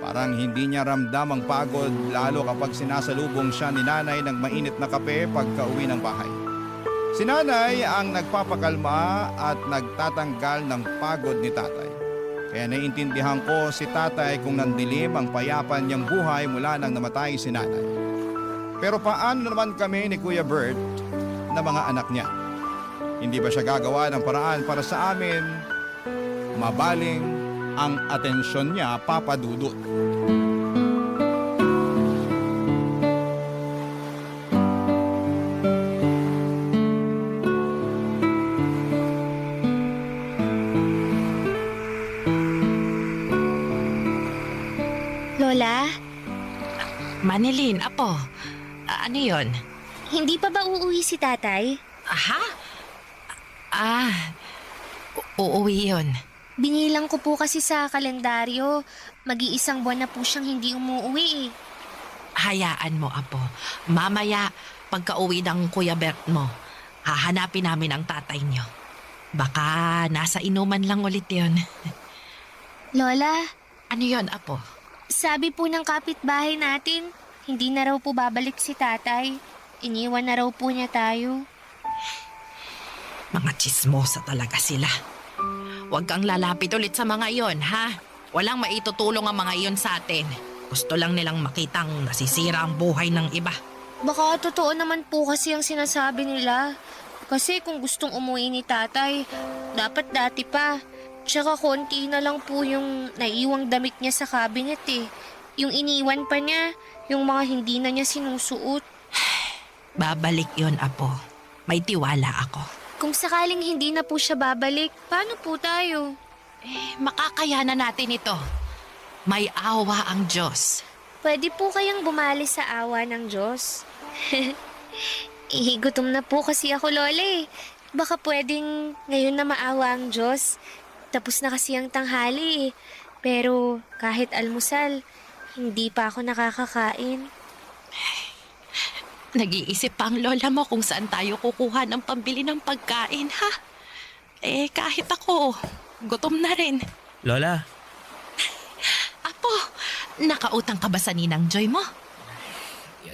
Parang hindi niya ramdam ang pagod lalo kapag sinasalubong siya ni nanay ng mainit na kape pagka-uwi ng bahay. Si nanay ang nagpapakalma at nagtatanggal ng pagod ni tatay. Kaya naiintindihan ko si tatay kung nandilim ang payapa niyang buhay mula nang namatay si nanay. Pero paano naman kami ni Kuya Bert na mga anak niya? Hindi ba siya gagawa ng paraan para sa amin? Mabaling ang atensyon niya, Papa Dudut. Lola, Manilin, apo. Ano yon? hindi pa ba uuwi si tatay? Aha? Uuwi yun. Binilang ko po kasi sa kalendaryo. Mag-iisang buwan na po siyang hindi umuwi eh. Hayaan mo, apo. Mamaya, pagka-uwi ng Kuya Bert mo, hahanapin namin ang tatay niyo. Baka nasa inuman lang ulit yun. Lola, Ano yon, apo? sabi po ng kapitbahay natin, hindi na raw po babalik si tatay. Iniwan na raw po niya tayo. Mga tsismosa talaga sila. Huwag kang lalapit ulit sa mga iyon, ha? Walang maitutulong ang mga iyon sa atin. Gusto lang nilang makitang nasisira ang buhay ng iba. Baka totoo naman po kasi ang sinasabi nila. Kasi kung gustong umuwi ni tatay, dapat dati pa. Tsaka konti na lang po yung naiiwang damit niya sa cabinet eh. Yung iniwan pa niya, yung mga hindi na niya sinusuot. Babalik yon, Apo. May tiwala ako. Kung sakaling hindi na po siya babalik, paano po tayo? Makakayanan natin ito. May awa ang Diyos. Pwede po kayang bumali sa awa ng Diyos. Gutom na po kasi ako, Lola eh. Baka pwedeng ngayon na maawa ang Diyos. Tapos na kasi ang tanghali eh. Pero kahit almusal, hindi pa ako nakakakain. Nag-iisip pa ang lola mo kung saan tayo kukuha ng pambili ng pagkain, ha? Kahit ako, gutom na rin. Lola, Apo, nakautang ka ba sa ninang Joy mo?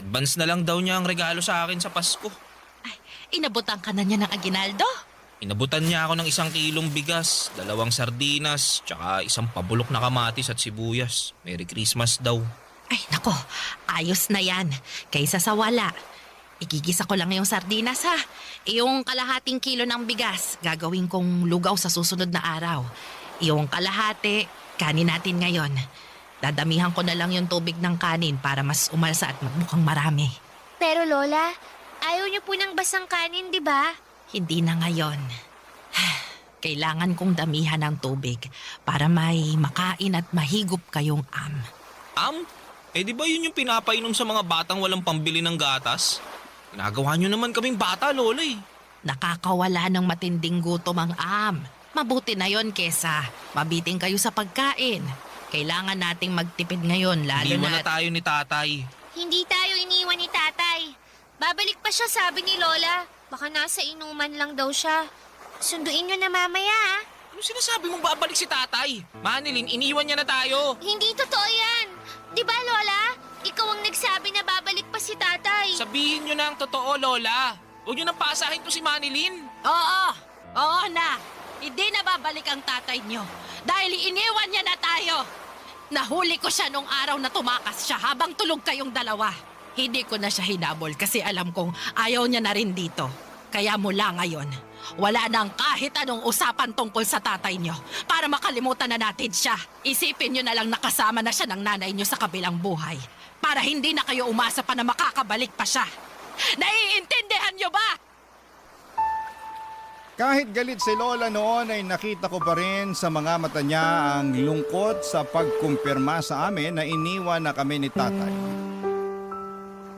i-advance na lang daw niya ang regalo sa akin sa Pasko. Inabutan ka na niya ng aginaldo? Inabutan niya ako ng 1 kilong bigas, 2 sardinas, tsaka 1 pabulok na kamatis at sibuyas. Merry Christmas daw. Ay, nako, ayos na yan. Kaysa sa wala. Igigisa ko lang yung sardinas, ha? Yung kalahating kilo ng bigas, gagawin kong lugaw sa susunod na araw. Yung kalahati, kanin natin ngayon. Dadamihan ko na lang yung tubig ng kanin para mas umalsa at magmukhang marami. Pero Lola, ayaw niyo po ng basang kanin, di ba? Hindi na ngayon. Kailangan kong damihan ng tubig para may makain at mahigop kayong Di ba yun yung pinapainom sa mga batang walang pambili ng gatas? Ginagawa nyo naman kaming bata, Lola eh. Nakakawala ng matinding gutom ang Mabuti na yon kesa mabiting kayo sa pagkain. Kailangan nating magtipid ngayon lalo Iniwan na... na tayo ni tatay. Hindi tayo iniwan ni tatay. Babalik pa siya, sabi ni Lola. Baka nasa inuman lang daw siya. Sunduin niyo na mamaya, ah. Ano sinasabi mong babalik si tatay? Manilin, iniwan niya na tayo. Hindi totoo yan. Di ba, Lola? Ikaw ang nagsabi na babalik pa si tatay. Sabihin nyo na ang totoo, Lola. Huwag nyo nang paasahin to si Manilin. Oo na. Hindi na babalik ang tatay niyo dahil iniwan niya na tayo. Nahuli ko siya nung araw na tumakas siya habang tulog kayong dalawa. Hindi ko na siya hinabol kasi alam kong ayaw niya na rin dito. Kaya mula ngayon, wala nang kahit anong usapan tungkol sa tatay niyo para makalimutan na natin siya. Isipin niyo na lang nakasama na siya ng nanay niyo sa kabilang buhay para hindi na kayo umasa pa na makakabalik pa siya. Naiintindihan niyo ba? Kahit galit si Lola noon ay nakita ko pa rin sa mga mata niya ang lungkot sa pagkumpirma sa amin na iniwan na kami ni tatay.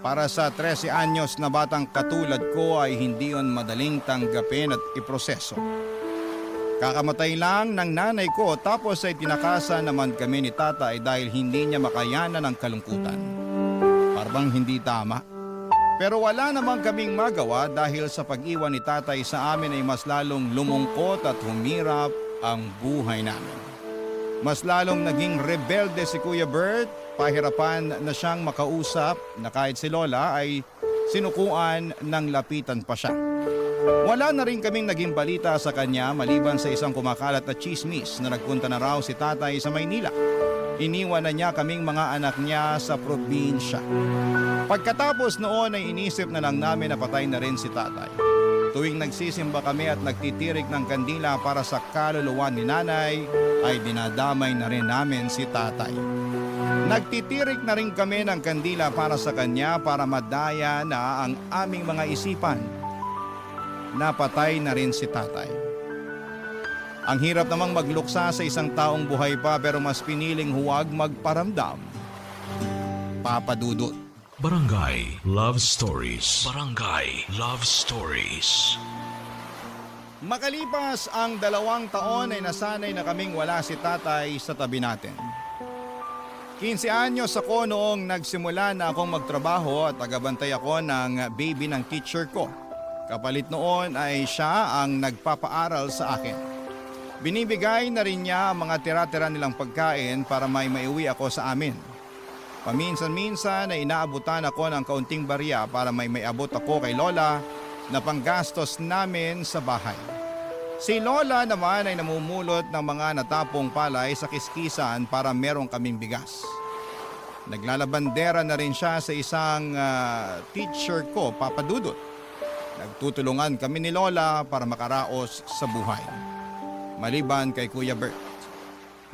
Para sa 13 anyos na batang katulad ko ay hindi yon madaling tanggapin at iproseso. Kakamatay lang ng nanay ko tapos ay tinakasan naman kami ni tatay dahil hindi niya makayanan ang kalungkutan. Parang hindi tama. Pero wala namang kaming magawa dahil sa pag-iwan ni tatay sa amin ay mas lalong lumungkot at humirap ang buhay namin. Mas lalong naging rebelde si Kuya Bert, pahirapan na siyang makausap na kahit si Lola ay sinukuan ng lapitan pa siya. Wala na rin kaming naging balita sa kanya maliban sa isang kumakalat na chismis na nagpunta na raw si tatay sa Maynila. Iniwan na niya kaming mga anak niya sa probinsya. Pagkatapos noon ay inisip na lang namin na patay na rin si tatay. Tuwing nagsisimba kami at nagtitirik ng kandila para sa kaluluwa ni nanay, ay dinadamay na rin namin si tatay. Nagtitirik na rin kami ng kandila para sa kanya para madaya na ang aming mga isipan. Napatay na rin si tatay. Ang hirap namang magluksa sa isang taong buhay pa pero mas piniling huwag magparamdam. Papa Dudut. Barangay Love Stories. Barangay Love Stories. Makalipas ang 2 taon ay nasanay na kaming wala si tatay sa tabi natin. 15 anyos ako noong nagsimula na akong magtrabaho at tagabantay ako ng baby ng teacher ko. Kapalit noon ay siya ang nagpapaaral sa akin. Binibigay na rin niya ang mga tira-tira nilang pagkain para may maiuwi ako sa amin. Paminsan-minsan ay inaabutan ako ng kaunting barya para may maiabot ako kay Lola na panggastos namin sa bahay. Si Lola naman ay namumulot ng mga natapong palay sa kiskisan para merong kaming bigas. Naglalabandera na rin siya sa isang teacher ko, Papa Dudut. Nagtutulungan kami ni Lola para makaraos sa buhay. Maliban kay Kuya Bert.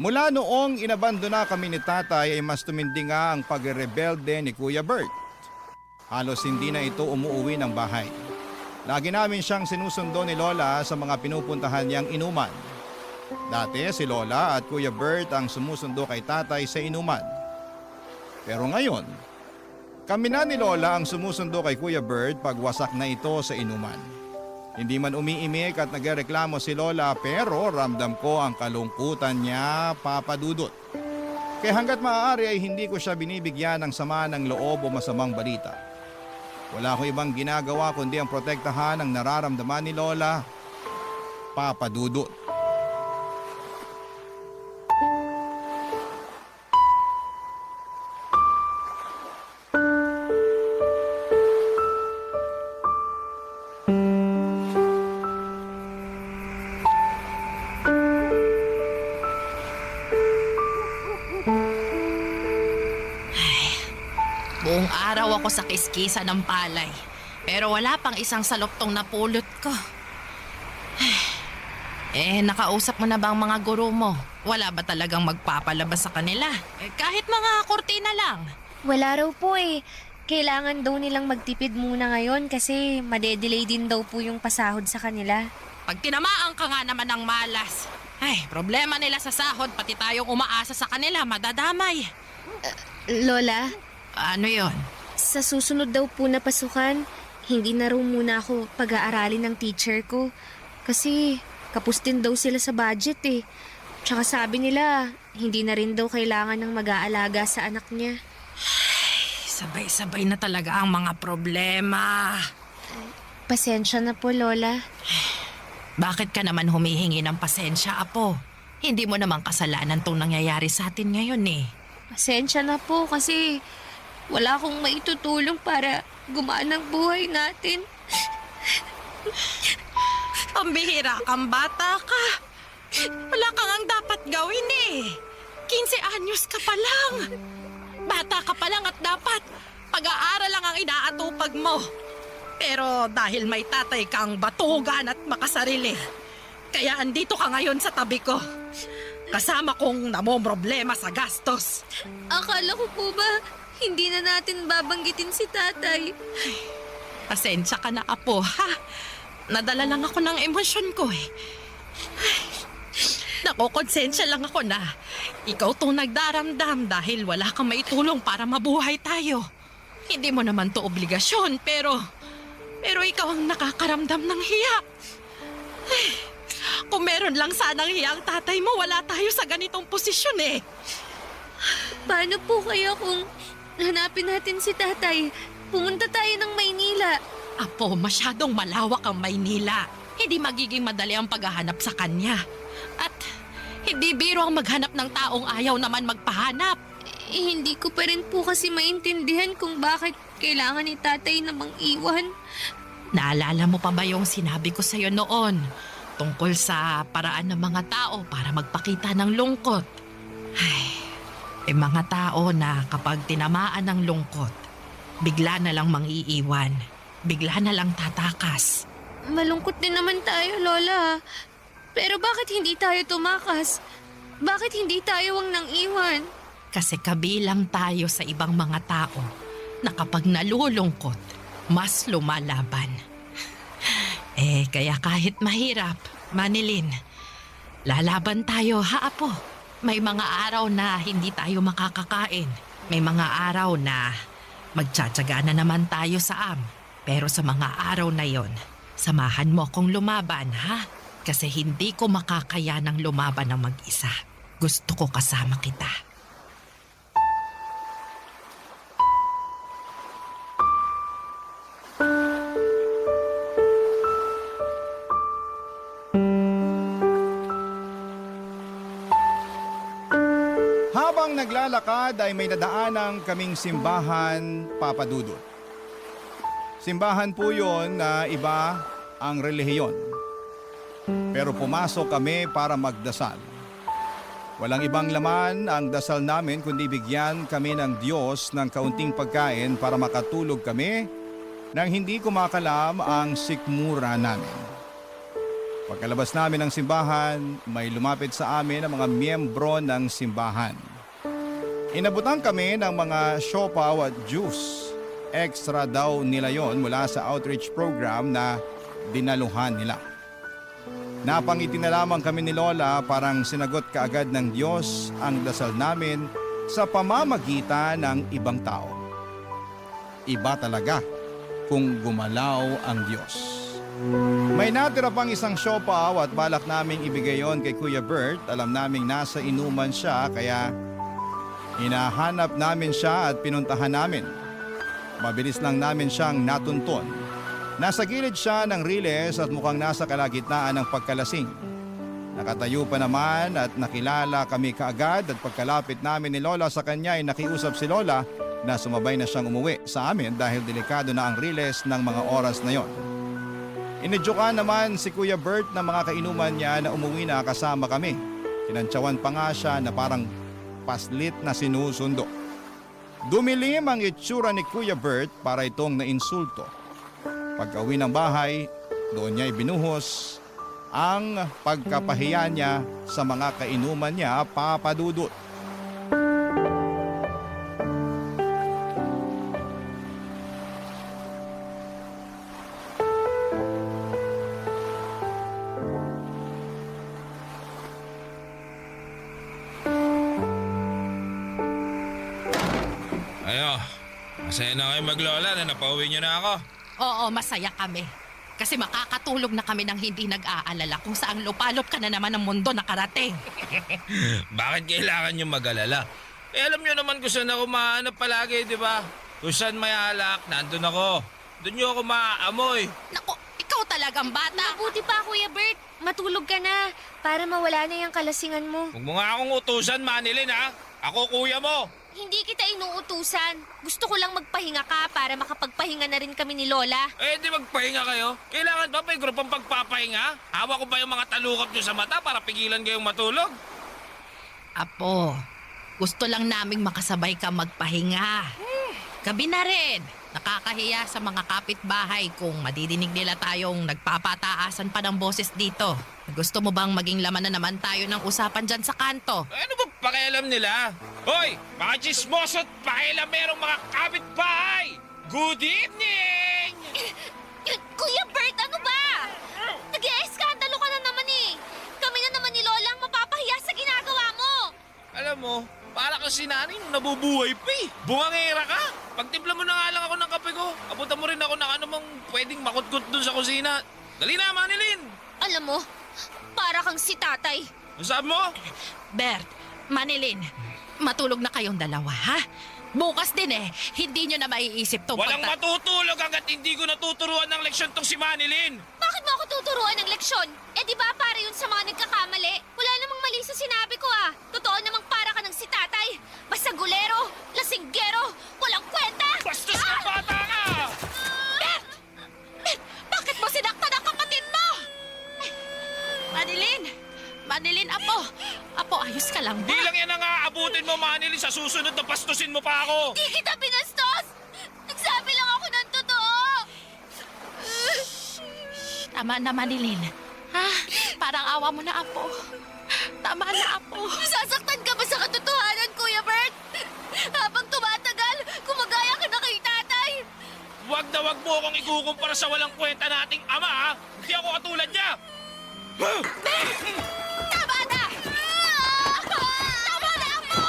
Mula noong inabandona kami ni Tatay ay mas tumindi nga ang pagrebelde ni Kuya Bert. Halos hindi na ito umuuwi ng bahay. Lagi namin siyang sinusundo ni Lola sa mga pinupuntahan niyang inuman. Dati si Lola at Kuya Bert ang sumusundo kay Tatay sa inuman. Pero ngayon, kami na ni Lola ang sumusundo kay Kuya Bert pag wasak na ito sa inuman. Hindi man umiimik at nagreklamo si Lola pero ramdam ko ang kalungkutan niya, Papa Dudut. Kaya hanggat maaari ay hindi ko siya binibigyan ng sama ng loob o masamang balita. Wala ko ibang ginagawa kundi ang protektahan ang nararamdaman ni Lola, Papa Dudut. Buong araw ako sa kiskisa ng palay. Pero wala pang isang saloktong napulot ko. Nakausap mo na ba ang mga guro mo? Wala ba talagang magpapalabas sa kanila? Kahit mga kurtina lang. Wala raw po eh. Kailangan daw nilang magtipid muna ngayon kasi madedelay din daw po yung pasahod sa kanila. Pag tinamaan ka nga naman ng malas. Problema nila sa sahod, pati tayong umaasa sa kanila, madadamay. Lola, Ano yon? sa susunod daw po na pasukan, hindi na raw muna ako pag-aaralin ng teacher ko. Kasi kapos din daw sila sa budget eh. Tsaka sabi nila, hindi na rin daw kailangan ng mag-aalaga sa anak niya. Sabay-sabay na talaga ang mga problema. Pasensya na po, Lola. Bakit ka naman humihingi ng pasensya, Apo? Hindi mo naman kasalanan tong nangyayari sa atin ngayon eh. Pasensya na po kasi wala akong maitutulong para gumaan ang buhay natin. Pambihira kang bata ka. Wala kang ang dapat gawin eh. 15 anyos ka pa lang. Bata ka pa lang at dapat pag-aaral lang ang inaatupag mo. Pero dahil may tatay kang batugan at makasarili, kaya andito ka ngayon sa tabi ko. Kasama kong namomroblema sa gastos. Akala ko po ba hindi na natin babanggitin si tatay? Pasensya ka na, Apo, ha? Nadala lang ako ng emosyon ko eh. Nakokonsensya lang ako na ikaw tong nagdaramdam dahil wala kang maitulong para mabuhay tayo. Hindi mo naman to obligasyon, pero ikaw ang nakakaramdam ng hiya. Kung meron lang sanang hiya ang tatay mo, wala tayo sa ganitong posisyon eh. Paano po kaya kung hanapin natin si tatay? Pumunta tayo ng Maynila. Apo, masyadong malawak ang Maynila. Hindi magiging madali ang paghahanap sa kanya. At hindi biro ang maghanap ng taong ayaw naman magpahanap. Hindi ko pa rin po kasi maintindihan kung bakit kailangan ni tatay namang iwan. Naalala mo pa ba yung sinabi ko sa'yo noon? Tungkol sa paraan ng mga tao para magpakita ng lungkot. Mga tao na kapag tinamaan ng lungkot, bigla na lang mangiiwan. Bigla na lang tatakas. Malungkot din naman tayo, Lola. Pero bakit hindi tayo tumakas? Bakit hindi tayo ang nang iwan? Kasi kabilang tayo sa ibang mga tao na kapag nalulungkot, mas lumalaban. Kaya kahit mahirap, Manilin, lalaban tayo, ha, Apo? May mga araw na hindi tayo makakakain. May mga araw na magtsatsaga na naman tayo sa Pero sa mga araw na yon, samahan mo akong lumaban, ha? Kasi hindi ko makakaya ng lumaban ng mag-isa. Gusto ko kasama kita. Habang naglalakad ay may nadaanang kaming simbahan, Papa Dudut. Simbahan po yun na iba ang relihiyon. Pero pumasok kami para magdasal. Walang ibang laman ang dasal namin kundi bigyan kami ng Diyos ng kaunting pagkain para makatulog kami nang hindi kumakalam ang sikmura namin. Pagkalabas namin ng simbahan, may lumapit sa amin ang mga miyembro ng simbahan. Inabutan kami ng mga siopaw at juice. Extra daw nila yon mula sa outreach program na dinaluhan nila. Napangiti na lamang kami ni Lola, parang sinagot kaagad ng Diyos ang dasal namin sa pamamagitan ng ibang tao. Iba talaga kung gumalaw ang Diyos. May natira pang isang siopaw at balak naming ibigay yon kay Kuya Bert. Alam naming nasa inuman siya kaya hinahanap namin siya at pinuntahan namin. Mabilis lang namin siyang natuntun. Nasa gilid siya ng riles at mukhang nasa kalagitnaan ng pagkalasing. Nakatayo pa naman at nakilala kami kaagad at pagkalapit namin ni Lola sa kanya ay nakiusap si Lola na sumabay na siyang umuwi sa amin dahil delikado na ang riles ng mga oras na yon. Inidyokan naman si Kuya Bert na mga kainuman niya na umuwi na kasama kami. Kinantsawan pa nga siya na parang paslit na sinusundo. Dumilim ang itsura ni Kuya Bert para itong nainsulto. Pagka-uwi ng bahay, doon niya ibinuhos ang pagkapahiya niya sa mga kainuman niya, Papa Dudut. Ayo, masaya na kayo maglola na napauwi niyo na ako. Oo, masaya kami. Kasi makakatulog na kami ng hindi nag-aalala kung saang lupalop ka na naman ng mundo nakarating. Bakit kailangan niyo mag-alala? Eh alam niyo naman kung saan ako mahanap palagi, di ba? Kung saan may alak, nandun ako. Doon niyo ako maaamoy. Naku, ikaw talagang bata. Mabuti pa, Kuya Bert. Matulog ka na para mawala na yung kalasingan mo. Huwag mo nga akong utusan, Manilin, ha? Ako kuya mo. Hindi kita inuutusan. Gusto ko lang magpahinga ka para makapagpahinga na rin kami ni Lola. Eh, di magpahinga kayo. Kailangan ba may grupang pagpapahinga? Hawa ko ba yung mga talukap niyo sa mata para pigilan kayong matulog? Apo, gusto lang naming makasabay ka magpahinga. Gabi na rin. Nakakahiya sa mga kapitbahay kung madidinig nila tayong nagpapataasan pa ng boses dito. Gusto mo bang maging laman na naman tayo ng usapan dyan sa kanto? Ano ba pakialam nila? Hoy, mga chismoso't pakialamerong mga kapitbahay! Good evening! Kuya Bert, ano ba? Nag-e-eskandalo ka na naman eh. Kami na naman ni Lola ang mapapahiya sa ginagawa mo. Alam mo, para kasi nanay nung nabubuhay pa eh. Bungangera ka! Pagtimpla mo na nga lang ako ng kape ko. Abutan mo rin ako ng anumang pwedeng makutkot dun sa kusina. Dali na, Manilin! Alam mo, para kang si tatay. Ano sabi mo? Bert, Manilin, matulog na kayong dalawa, ha? Bukas din hindi nyo na maiisip tong Walang matutulog hanggat hindi ko natuturuan ng leksyon tong si Manilin. Bakit mo ako tuturuan ng leksyon? Eh di ba para yun sa mga nagkakamali? Wala namang mali sa sinabi ko ah. Totoo namang para ka ng si tatay. Basta gulero, lasinggero, walang kwenta. Bastos na bata ka! Bert! Bert, bakit mo sinaktan ang kapatid mo? Manilin! Manilin, Apo! Apo, ayos ka lang ba? Di lang yan ang aabutin mo, Manilin. Sa susunod na pastusin mo pa ako. Di kita pinastos! Nagsabi lang ako ng totoo! Tama na, Manilin. Ha? Parang awa mo na, Apo. Tama na, Apo. Nasasaktan ka ba sa katotohanan, Kuya Bert? Habang tumatagal, gumagaya ka na kay tatay. Wag na wag mo akong ikukumpara sa walang kwenta nating ama, ha? Hindi ako katulad niya. Tama na! Tama na, Apo!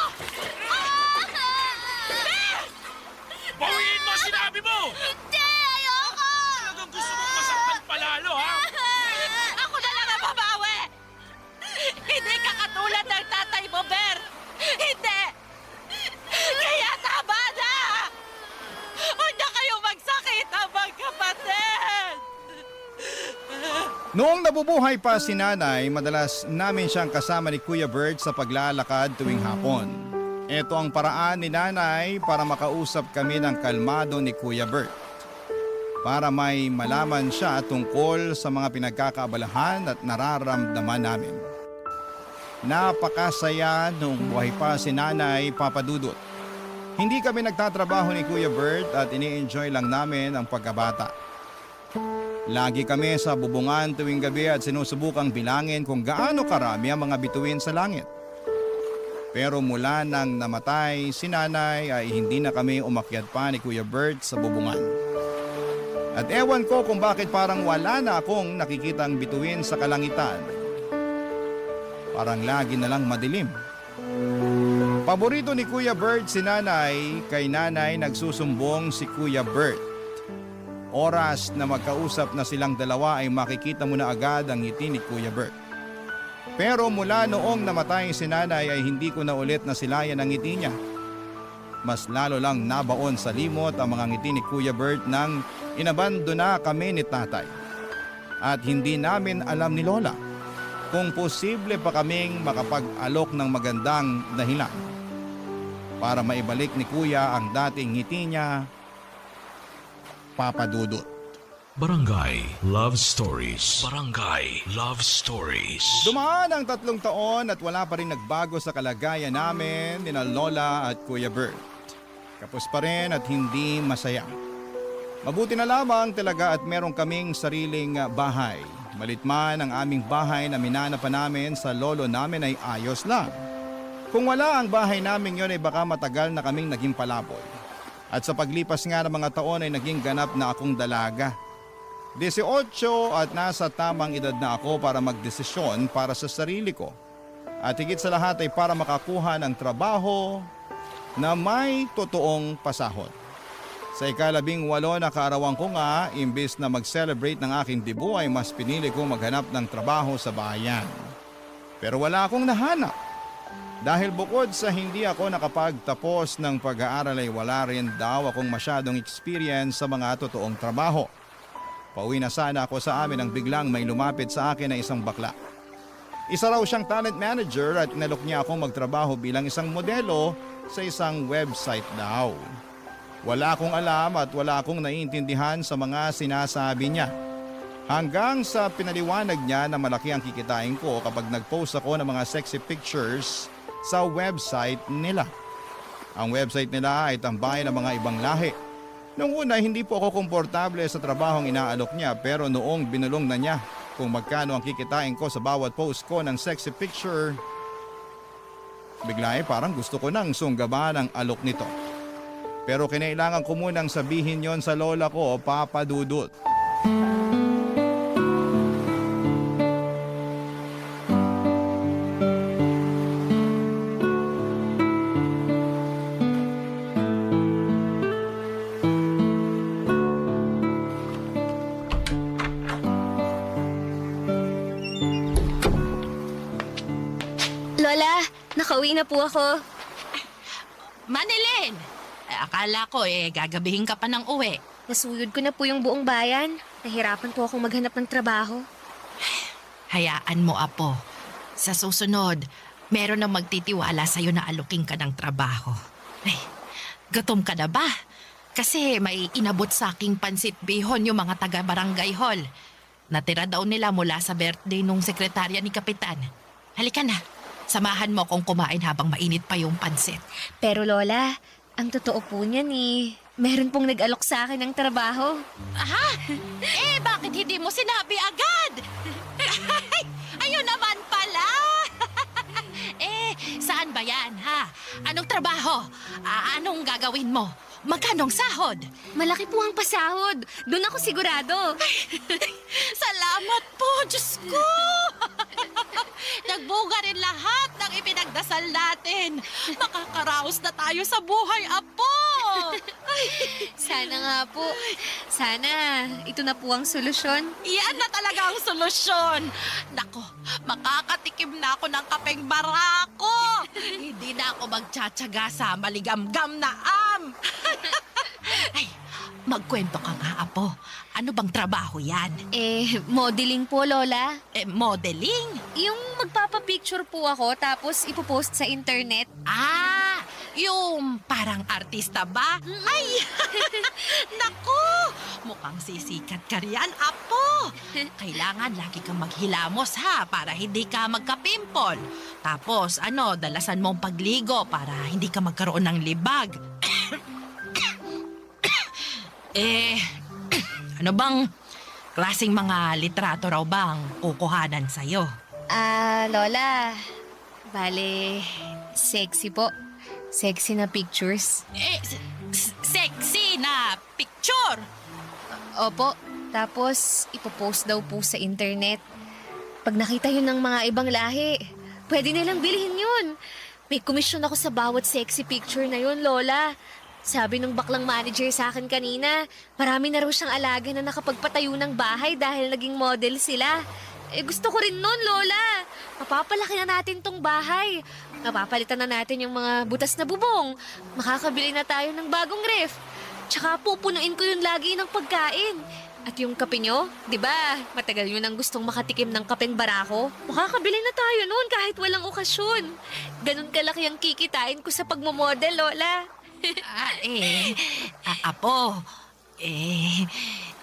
Bawiin mo ang sinabi mo! Hindi! Ayoko! Talagang gusto mong masaktan palalo, ha? Ako na lang ang babawi! Hindi ka katulad ng tatay mo, Bert! Hindi! Kaya tama na! Huwag na kayo magsakit ang magkapatid! Noong nabubuhay pa si nanay, madalas namin siyang kasama ni Kuya Bert sa paglalakad tuwing hapon. Ito ang paraan ni nanay para makausap kami ng kalmado ni Kuya Bert. para may malaman siya tungkol sa mga pinagkakaabalahan at nararamdaman namin. Napakasaya nung buhay pa si Nanay Papadudut. Hindi kami nagtatrabaho ni Kuya Bert at ini-enjoy lang namin ang pagkabata. Lagi kami sa bubungan tuwing gabi at sinusubukang bilangin kung gaano karami ang mga bituin sa langit. Pero mula nang namatay si Nanay ay hindi na kami umakyat pa ni Kuya Bert sa bubungan. At ewan ko kung bakit parang wala na akong nakikitang bituin sa kalangitan. Parang lagi na lang madilim. Paborito ni Kuya Bert si Nanay, kay Nanay nagsusumbong si Kuya Bert. Oras na magkausap na silang dalawa ay makikita mo na agad ang ngiti ni Kuya Bert. Pero mula noong namatay si Nanay ay hindi ko na ulit nasilayan ang ngiti niya. Mas lalo lang nabaon sa limot ang mga ngiti ni Kuya Bert nang inabandona kami ni Tatay. At hindi namin alam ni Lola kung posible pa kaming makapag-alok ng magandang dahilan para maibalik ni Kuya ang dating ngiti niya, Papadudut. Barangay Love Stories. Barangay Love Stories. Dumaan ang 3 taon at wala pa rin nagbago sa kalagayan namin ni Lola at Kuya Bert. Kapos pa rin at hindi masaya. Mabuti na lamang talaga at meron kaming sariling bahay. Malit man ang aming bahay na minana pa namin sa lolo namin ay ayos lang. Kung wala ang bahay namin yon ay baka matagal na kaming naging palaboy. At sa paglipas nga ng mga taon ay naging ganap na akong dalaga. 18 at nasa tamang edad na ako para magdesisyon para sa sarili ko. At higit sa lahat ay para makakuha ng trabaho na may totoong pasahod. Sa ika-18 na kaarawan ko nga, imbis na mag-celebrate ng aking debut ay mas pinili kong maghanap ng trabaho sa bayan. Pero wala akong nahanap. Dahil bukod sa hindi ako nakapagtapos ng pag-aaral ay wala rin daw akong masyadong experience sa mga totoong trabaho. Pauwi na sana ako sa amin nang biglang may lumapit sa akin na isang bakla. Isa raw siyang talent manager at inalok niya akong magtrabaho bilang isang modelo sa isang website daw. Wala akong alam at wala akong naiintindihan sa mga sinasabi niya. Hanggang sa pinaliwanag niya na malaki ang kikitain ko kapag nag-post ako ng mga sexy pictures sa website nila. Ang website nila ay tambayan ng mga ibang lahi. Noong una hindi po ako komportable sa trabahong inaalok niya pero noong binulong na niya kung magkano ang kikitain ko sa bawat post ko ng sexy picture, bigla ay parang gusto ko nang sunggaban ang alok nito. Pero kinailangan ko munang sabihin yon sa lola ko, Papadudut. Lola, nakauwi na po ako. Manilin! Akala ko gagabihin ka pa ng uwi. Nasuyod ko na po yung buong bayan. Nahirapan po akong maghanap ng trabaho. Hayaan mo, Apo. Sa susunod, meron na magtitiwala sa'yo na aluking ka ng trabaho. Ay, gutom ka na ba? Kasi may inabot sa aking pansit bihon yung mga taga-barangay hall. Natira daw nila mula sa birthday nung sekretarya ni Kapitan. Halika na, samahan mo akong kumain habang mainit pa yung pansit. Pero Lola, ang totoo po niyan meron pong nag-alok sa akin ng trabaho. Aha! Bakit hindi mo sinabi agad? Ayun naman pala! Saan ba yan, ha? Anong trabaho? Anong gagawin mo? Magkanong sahod? Malaki po ang pasahod. Doon ako sigurado. Salamat po, Diyos ko! Nagbuga rin lahat ng ipinagdasal natin. Makakaraos na tayo sa buhay, Apo! Sana nga po. Sana ito na po ang solusyon. Yan na talaga ang solusyon. Nako, makakatikim na ako ng kapeng barako. Hindi na ako magtsatsaga sa maligamgam na am. Ay, magkwento ka nga, Apo. Ano bang trabaho yan? Modeling po, Lola. Modeling? Yung magpapapicture po ako tapos ipopost sa internet. Yung parang artista ba? Ay! Naku! Mukhang sisikat ka riyan, Apo. Kailangan lagi kang maghilamos ha, para hindi ka magka-pimple. Tapos dalasan mong pagligo para hindi ka magkaroon ng libag. Ano bang klaseng mga litrato raw bang kukuhanan sa'yo? Lola, bale, sexy po. Sexy na pictures. Sexy na picture! Opo, tapos ipopost daw po sa internet. Pag nakita yun ng mga ibang lahi, pwede nilang bilhin yun. May komisyon ako sa bawat sexy picture na yun, Lola. Sabi nung baklang manager sa akin kanina, marami na raw siyang alaga na nakapagpatayo ng bahay dahil naging model sila. Gusto ko rin nun, Lola. Mapapalaki na natin tong bahay. Mapapalitan na natin yung mga butas na bubong. Makakabili na tayo ng bagong ref. Tsaka pupunuin ko yun lagi ng pagkain. At yung kape nyo, di ba? Matagal yun ang gustong makatikim ng kapeng barako. Makakabili na tayo noon kahit walang okasyon. Ganun kalaki ang kikitain ko sa pagmamodel, Lola. Apo,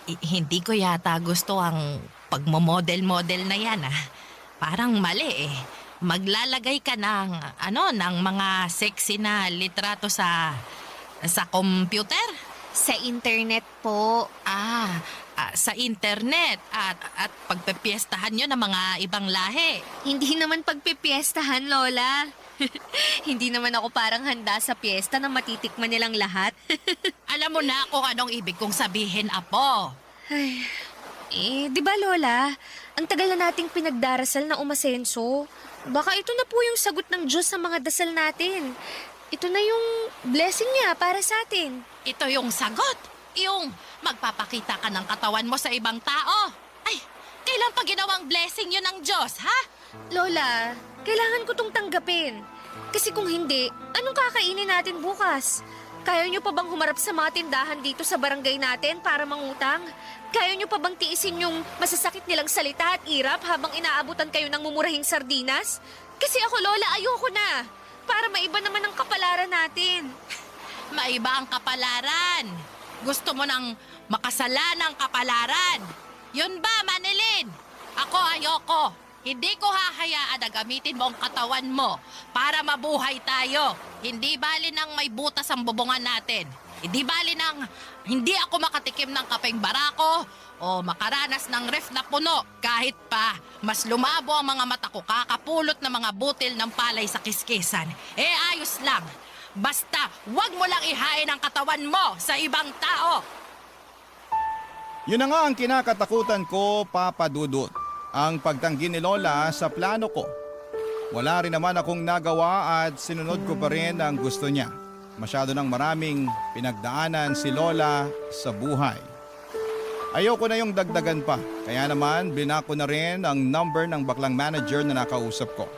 hindi ko yata gusto ang pagmamodel-model na yan Parang mali Maglalagay ka ng mga sexy na litrato sa computer? Sa internet po. Sa internet at pagpepiestahan nyo ng mga ibang lahi. Hindi naman pagpipiestahan, Lola. Hindi naman ako parang handa sa piyesta na matitikman nilang lahat. Alam mo na kung anong ibig kong sabihin, Apo. Di ba, Lola? Ang tagal na nating pinagdarasal na umasenso. Baka ito na po yung sagot ng Diyos sa mga dasal natin. Ito na yung blessing niya para sa atin. Ito yung sagot. Yung magpapakita ka ng katawan mo sa ibang tao. Ay, kailan pa ginawang blessing yun ng Diyos, ha? Lola, kailangan ko tong tanggapin. Kasi kung hindi, anong kakainin natin bukas? Kaya niyo pa bang humarap sa mga tindahan dito sa barangay natin para mangutang? Kaya niyo pa bang tiisin yung masasakit nilang salita at irap habang inaabutan kayo ng mumurahing sardinas? Kasi ako, Lola, ayoko na. Para maiba naman ang kapalaran natin. Maiba ang kapalaran. Gusto mo nang makasala ng kapalaran. Yun ba, Manilin? Ako ayoko. Hindi ko hahayaan na gamitin mo ang katawan mo para mabuhay tayo. Hindi bali nang may butas ang bubungan natin. Hindi bali nang hindi ako makatikim ng kapeng barako o makaranas ng ref na puno kahit pa mas lumabo ang mga mata ko kakapulot ng mga butil ng palay sa kiskisan. Ayos lang. Basta wag mo lang ihain ang katawan mo sa ibang tao. Yun na nga ang kinakatakutan ko, Papa Dudut. Ang pagtanggi ni Lola sa plano ko. Wala rin naman akong nagawa at sinunod ko pa rin ang gusto niya. Masyado nang maraming pinagdaanan si Lola sa buhay. Ayoko na yung dagdagan pa, kaya naman binako na rin ang number ng baklang manager na nakausap ko.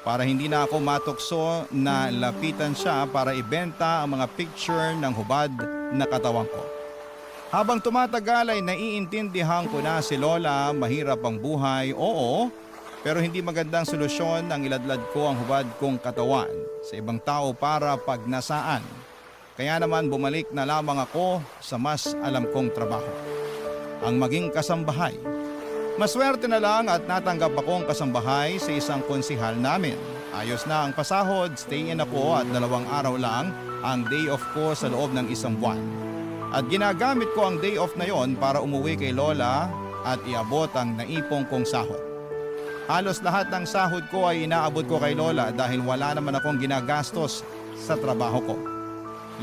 Para hindi na ako matukso na lapitan siya para ibenta ang mga picture ng hubad na katawan ko. Habang tumatagal ay naiintindihan ko na si Lola, mahirap ang buhay, oo, pero hindi magandang solusyon ang iladlad ko ang hubad kong katawan sa ibang tao para pagnasaan. Kaya naman bumalik na lamang ako sa mas alam kong trabaho, ang maging kasambahay. Maswerte na lang at natanggap akong kasambahay sa isang konsihal namin. Ayos na ang pasahod, stay in ako at 2 araw lang ang day off ko sa loob ng 1 buwan. At ginagamit ko ang day off na yon para umuwi kay Lola at iabot ang naipong kong sahod. Halos lahat ng sahod ko ay inaabot ko kay Lola dahil wala naman akong ginagastos sa trabaho ko.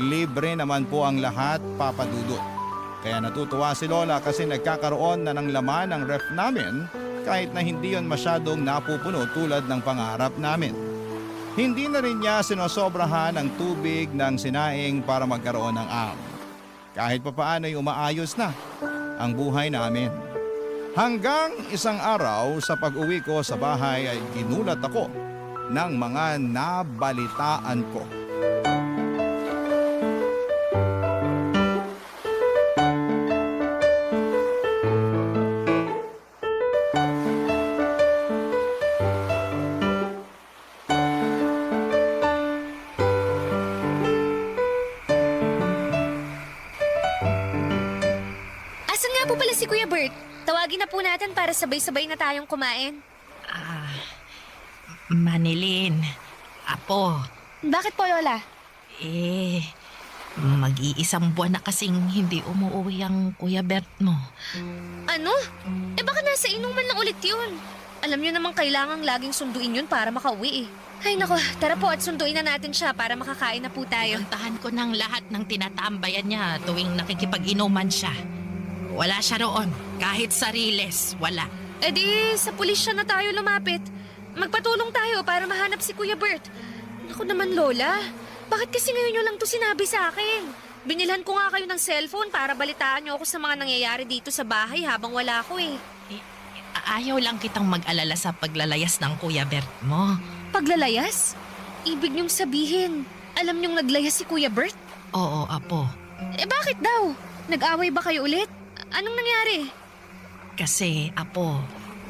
Libre naman po ang lahat, Papa Dudut. Kaya natutuwa si Lola kasi nagkakaroon na ng laman ang ref namin kahit na hindi yon masyadong napupuno tulad ng pangarap namin. Hindi na rin niya sinosobrahan ang tubig ng sinaing para magkaroon ng am. Kahit papaano ay umaayos na ang buhay namin. Hanggang isang araw sa pag-uwi ko sa bahay ay ginulat ako ng mga nabalitaan ko. nga po pala si Kuya Bert. Tawagin na po natin para sabay-sabay na tayong kumain. Manilin, Apo, Bakit po, Lola? mag-iisang buwan na kasing hindi umuwi ang Kuya Bert mo. Ano? Baka nasa inuman lang ulit yun. Alam niyo naman kailangang laging sunduin yun para makauwi eh. Ay nako, tara po at sunduin na natin siya para makakain na po tayo. Puntahan ko ng lahat ng tinatambayan niya tuwing nakikipag-inuman siya. Wala siya roon, kahit sa Riles, wala. Di, sa pulisya na tayo lumapit. Magpatulong tayo para mahanap si Kuya Bert. Naku naman, Lola. Bakit kasi ngayon nyo lang to sinabi sa akin? Binilhan ko nga kayo ng cellphone para balitaan nyo ako sa mga nangyayari dito sa bahay habang wala ako eh. Ayaw lang kitang mag-alala sa paglalayas ng Kuya Bert mo. Paglalayas? Ibig nyong sabihin, alam nyong naglayas si Kuya Bert? Oo, Apo. Bakit daw? Nag-away ba kayo ulit? Anong nangyari? Kasi, Apo,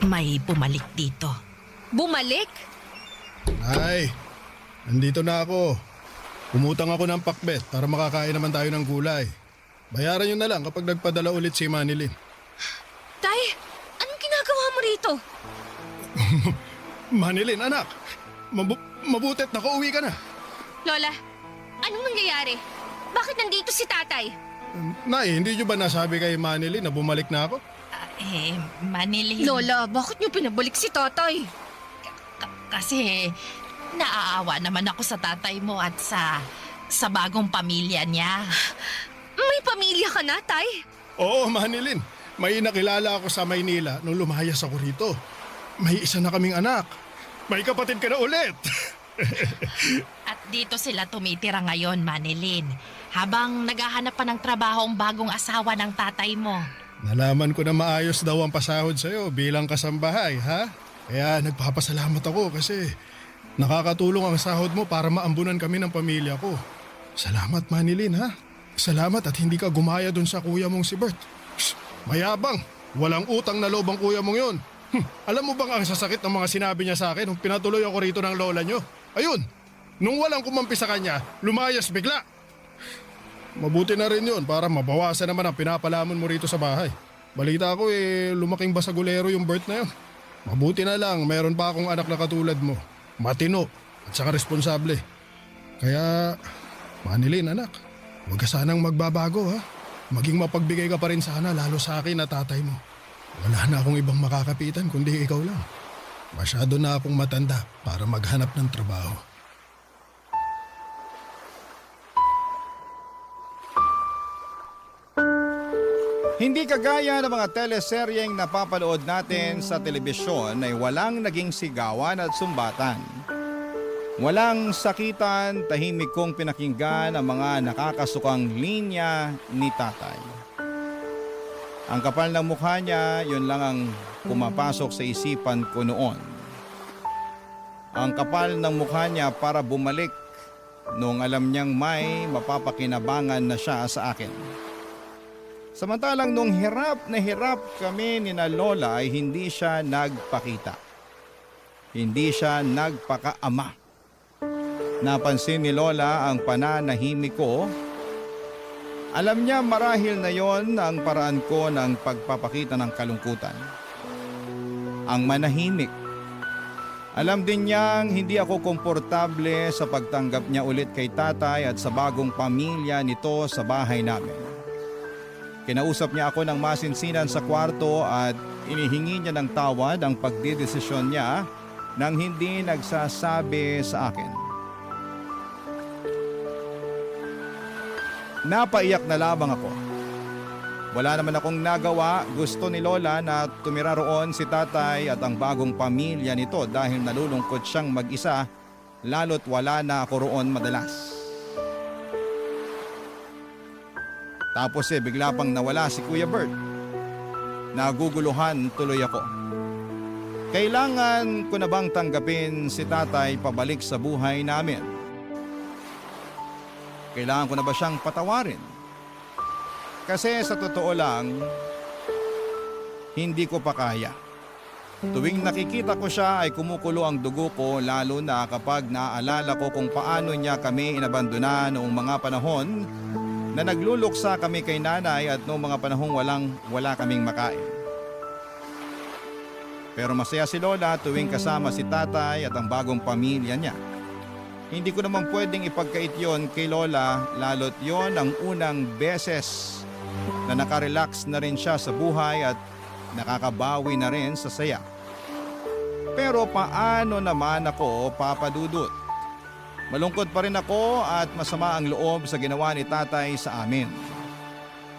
may bumalik dito. Bumalik? Ay, nandito na ako. Umutang ako ng pakbet para makakain naman tayo ng gulay. Bayaran nyo na lang kapag nagpadala ulit si Manilin. Tay, anong ginagawa mo rito? Manilin, anak. Mabutit nakauwi ka na. Lola, anong nangyayari? Bakit nandito si tatay? Nay, hindi nyo ba nasabi kay Manilin na bumalik na ako? Manilin. Lola, bakit niyo pinabalik si tatay? Kasi naaawa naman ako sa tatay mo at sa bagong pamilya niya. May pamilya ka na, tay? Oo, Manilin. May nakilala ako sa Maynila nung lumayas ako rito. May isa na kaming anak. May kapatid ka na ulit. At dito sila tumitira ngayon, Manilin. Habang naghahanap pa ng trabaho ang bagong asawa ng tatay mo. Nalaman ko na maayos daw ang pasahod sa'yo bilang kasambahay, ha? Kaya nagpapasalamat ako kasi nakakatulong ang sahod mo para maambunan kami ng pamilya ko. Salamat, Manilin, ha? Salamat at hindi ka gumaya dun sa kuya mong si Bert. Shh, mayabang. Walang utang na loob ang kuya mong yun. Alam mo bang ang sasakit ng mga sinabi niya sa akin nung pinatuloy ako rito ng lola nyo? Ayun, nung walang kumampi sa kanya, lumayas bigla. Mabuti na rin yun para mabawasan naman ang pinapalamon mo rito sa bahay. Balita ko lumaking basagulero yung Bert na yun. Mabuti na lang, meron pa akong anak na katulad mo. Matino at saka responsable. Kaya, Manilin anak, huwag ka sanang magbabago ha. Maging mapagbigay ka pa rin sana lalo sa akin at tatay mo. Wala na akong ibang makakapitan kundi ikaw lang. Masyado na akong matanda para maghanap ng trabaho. Hindi kagaya ng mga teleseryeng napapanood natin sa telebisyon ay walang naging sigawan at sumbatan. Walang sakitan, tahimik kong pinakinggan ang mga nakakasukang linya ni tatay. Ang kapal ng mukha niya, yun lang ang pumapasok sa isipan ko noon. Ang kapal ng mukha niya para bumalik noong alam niyang may mapapakinabangan na siya sa akin. Samantalang nung hirap na hirap kami ni na Lola ay hindi siya nagpakita. Hindi siya nagpakaama. Napansin ni Lola ang pananahimik ko. Alam niya marahil na yon ang paraan ko ng pagpapakita ng kalungkutan. Ang manahimik. Alam din niyang hindi ako komportable sa pagtanggap niya ulit kay tatay at sa bagong pamilya nito sa bahay namin. Kinausap niya ako ng masinsinan sa kwarto at inihingi niya ng tawad ang pagdidesisyon niya nang hindi nagsasabi sa akin. Napaiyak na lamang ako. Wala naman akong nagawa. Gusto ni Lola na tumira roon si tatay at ang bagong pamilya nito dahil nalulungkot siyang mag-isa lalo't wala na ako roon madalas. Tapos bigla pang nawala si Kuya Bert. Naguguluhan tuloy ako. Kailangan ko na bang tanggapin si tatay pabalik sa buhay namin? Kailangan ko na ba siyang patawarin? Kasi sa totoo lang, hindi ko pa kaya. Tuwing nakikita ko siya ay kumukulo ang dugo ko lalo na kapag naaalala ko kung paano niya kami inabandona noong mga panahon na nagluluksa kami kay nanay at noong mga panahong wala kaming makain. Pero masaya si Lola tuwing kasama si tatay at ang bagong pamilya niya. Hindi ko naman pwedeng ipagkait yon kay Lola, lalo't yon ang unang beses na nakarelax na rin siya sa buhay at nakakabawi na rin sa saya. Pero paano naman ako, Papa Dudut? Malungkot pa rin ako at masama ang loob sa ginawa ni tatay sa amin.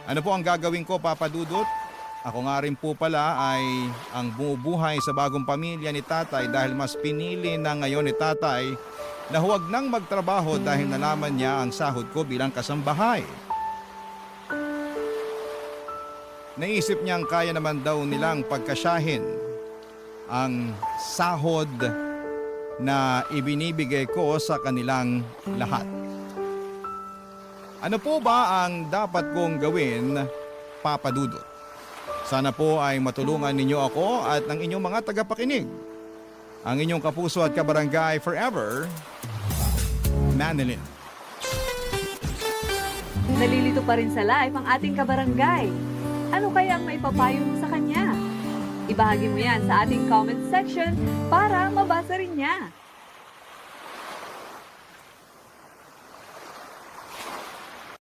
Ano po ang gagawin ko, Papa Dudut? Ako nga rin po pala ay ang bumubuhay sa bagong pamilya ni tatay dahil mas pinili na ngayon ni tatay na huwag nang magtrabaho dahil nalaman niya ang sahod ko bilang kasambahay. Naisip niyang kaya naman daw nilang pagkasyahin ang sahod na ibinibigay ko sa kanilang lahat. Ano po ba ang dapat kong gawin, Papa Dudut? Sana po ay matulungan ninyo ako at ng inyong mga tagapakinig. Ang inyong kapuso at kabarangay forever, Manilyn. Nalilito pa rin sa live ang ating kabarangay. Ano kaya ang maipapayo mo sa kanya? Ibahagi mo yan sa ating comment section para mabasa rin niya.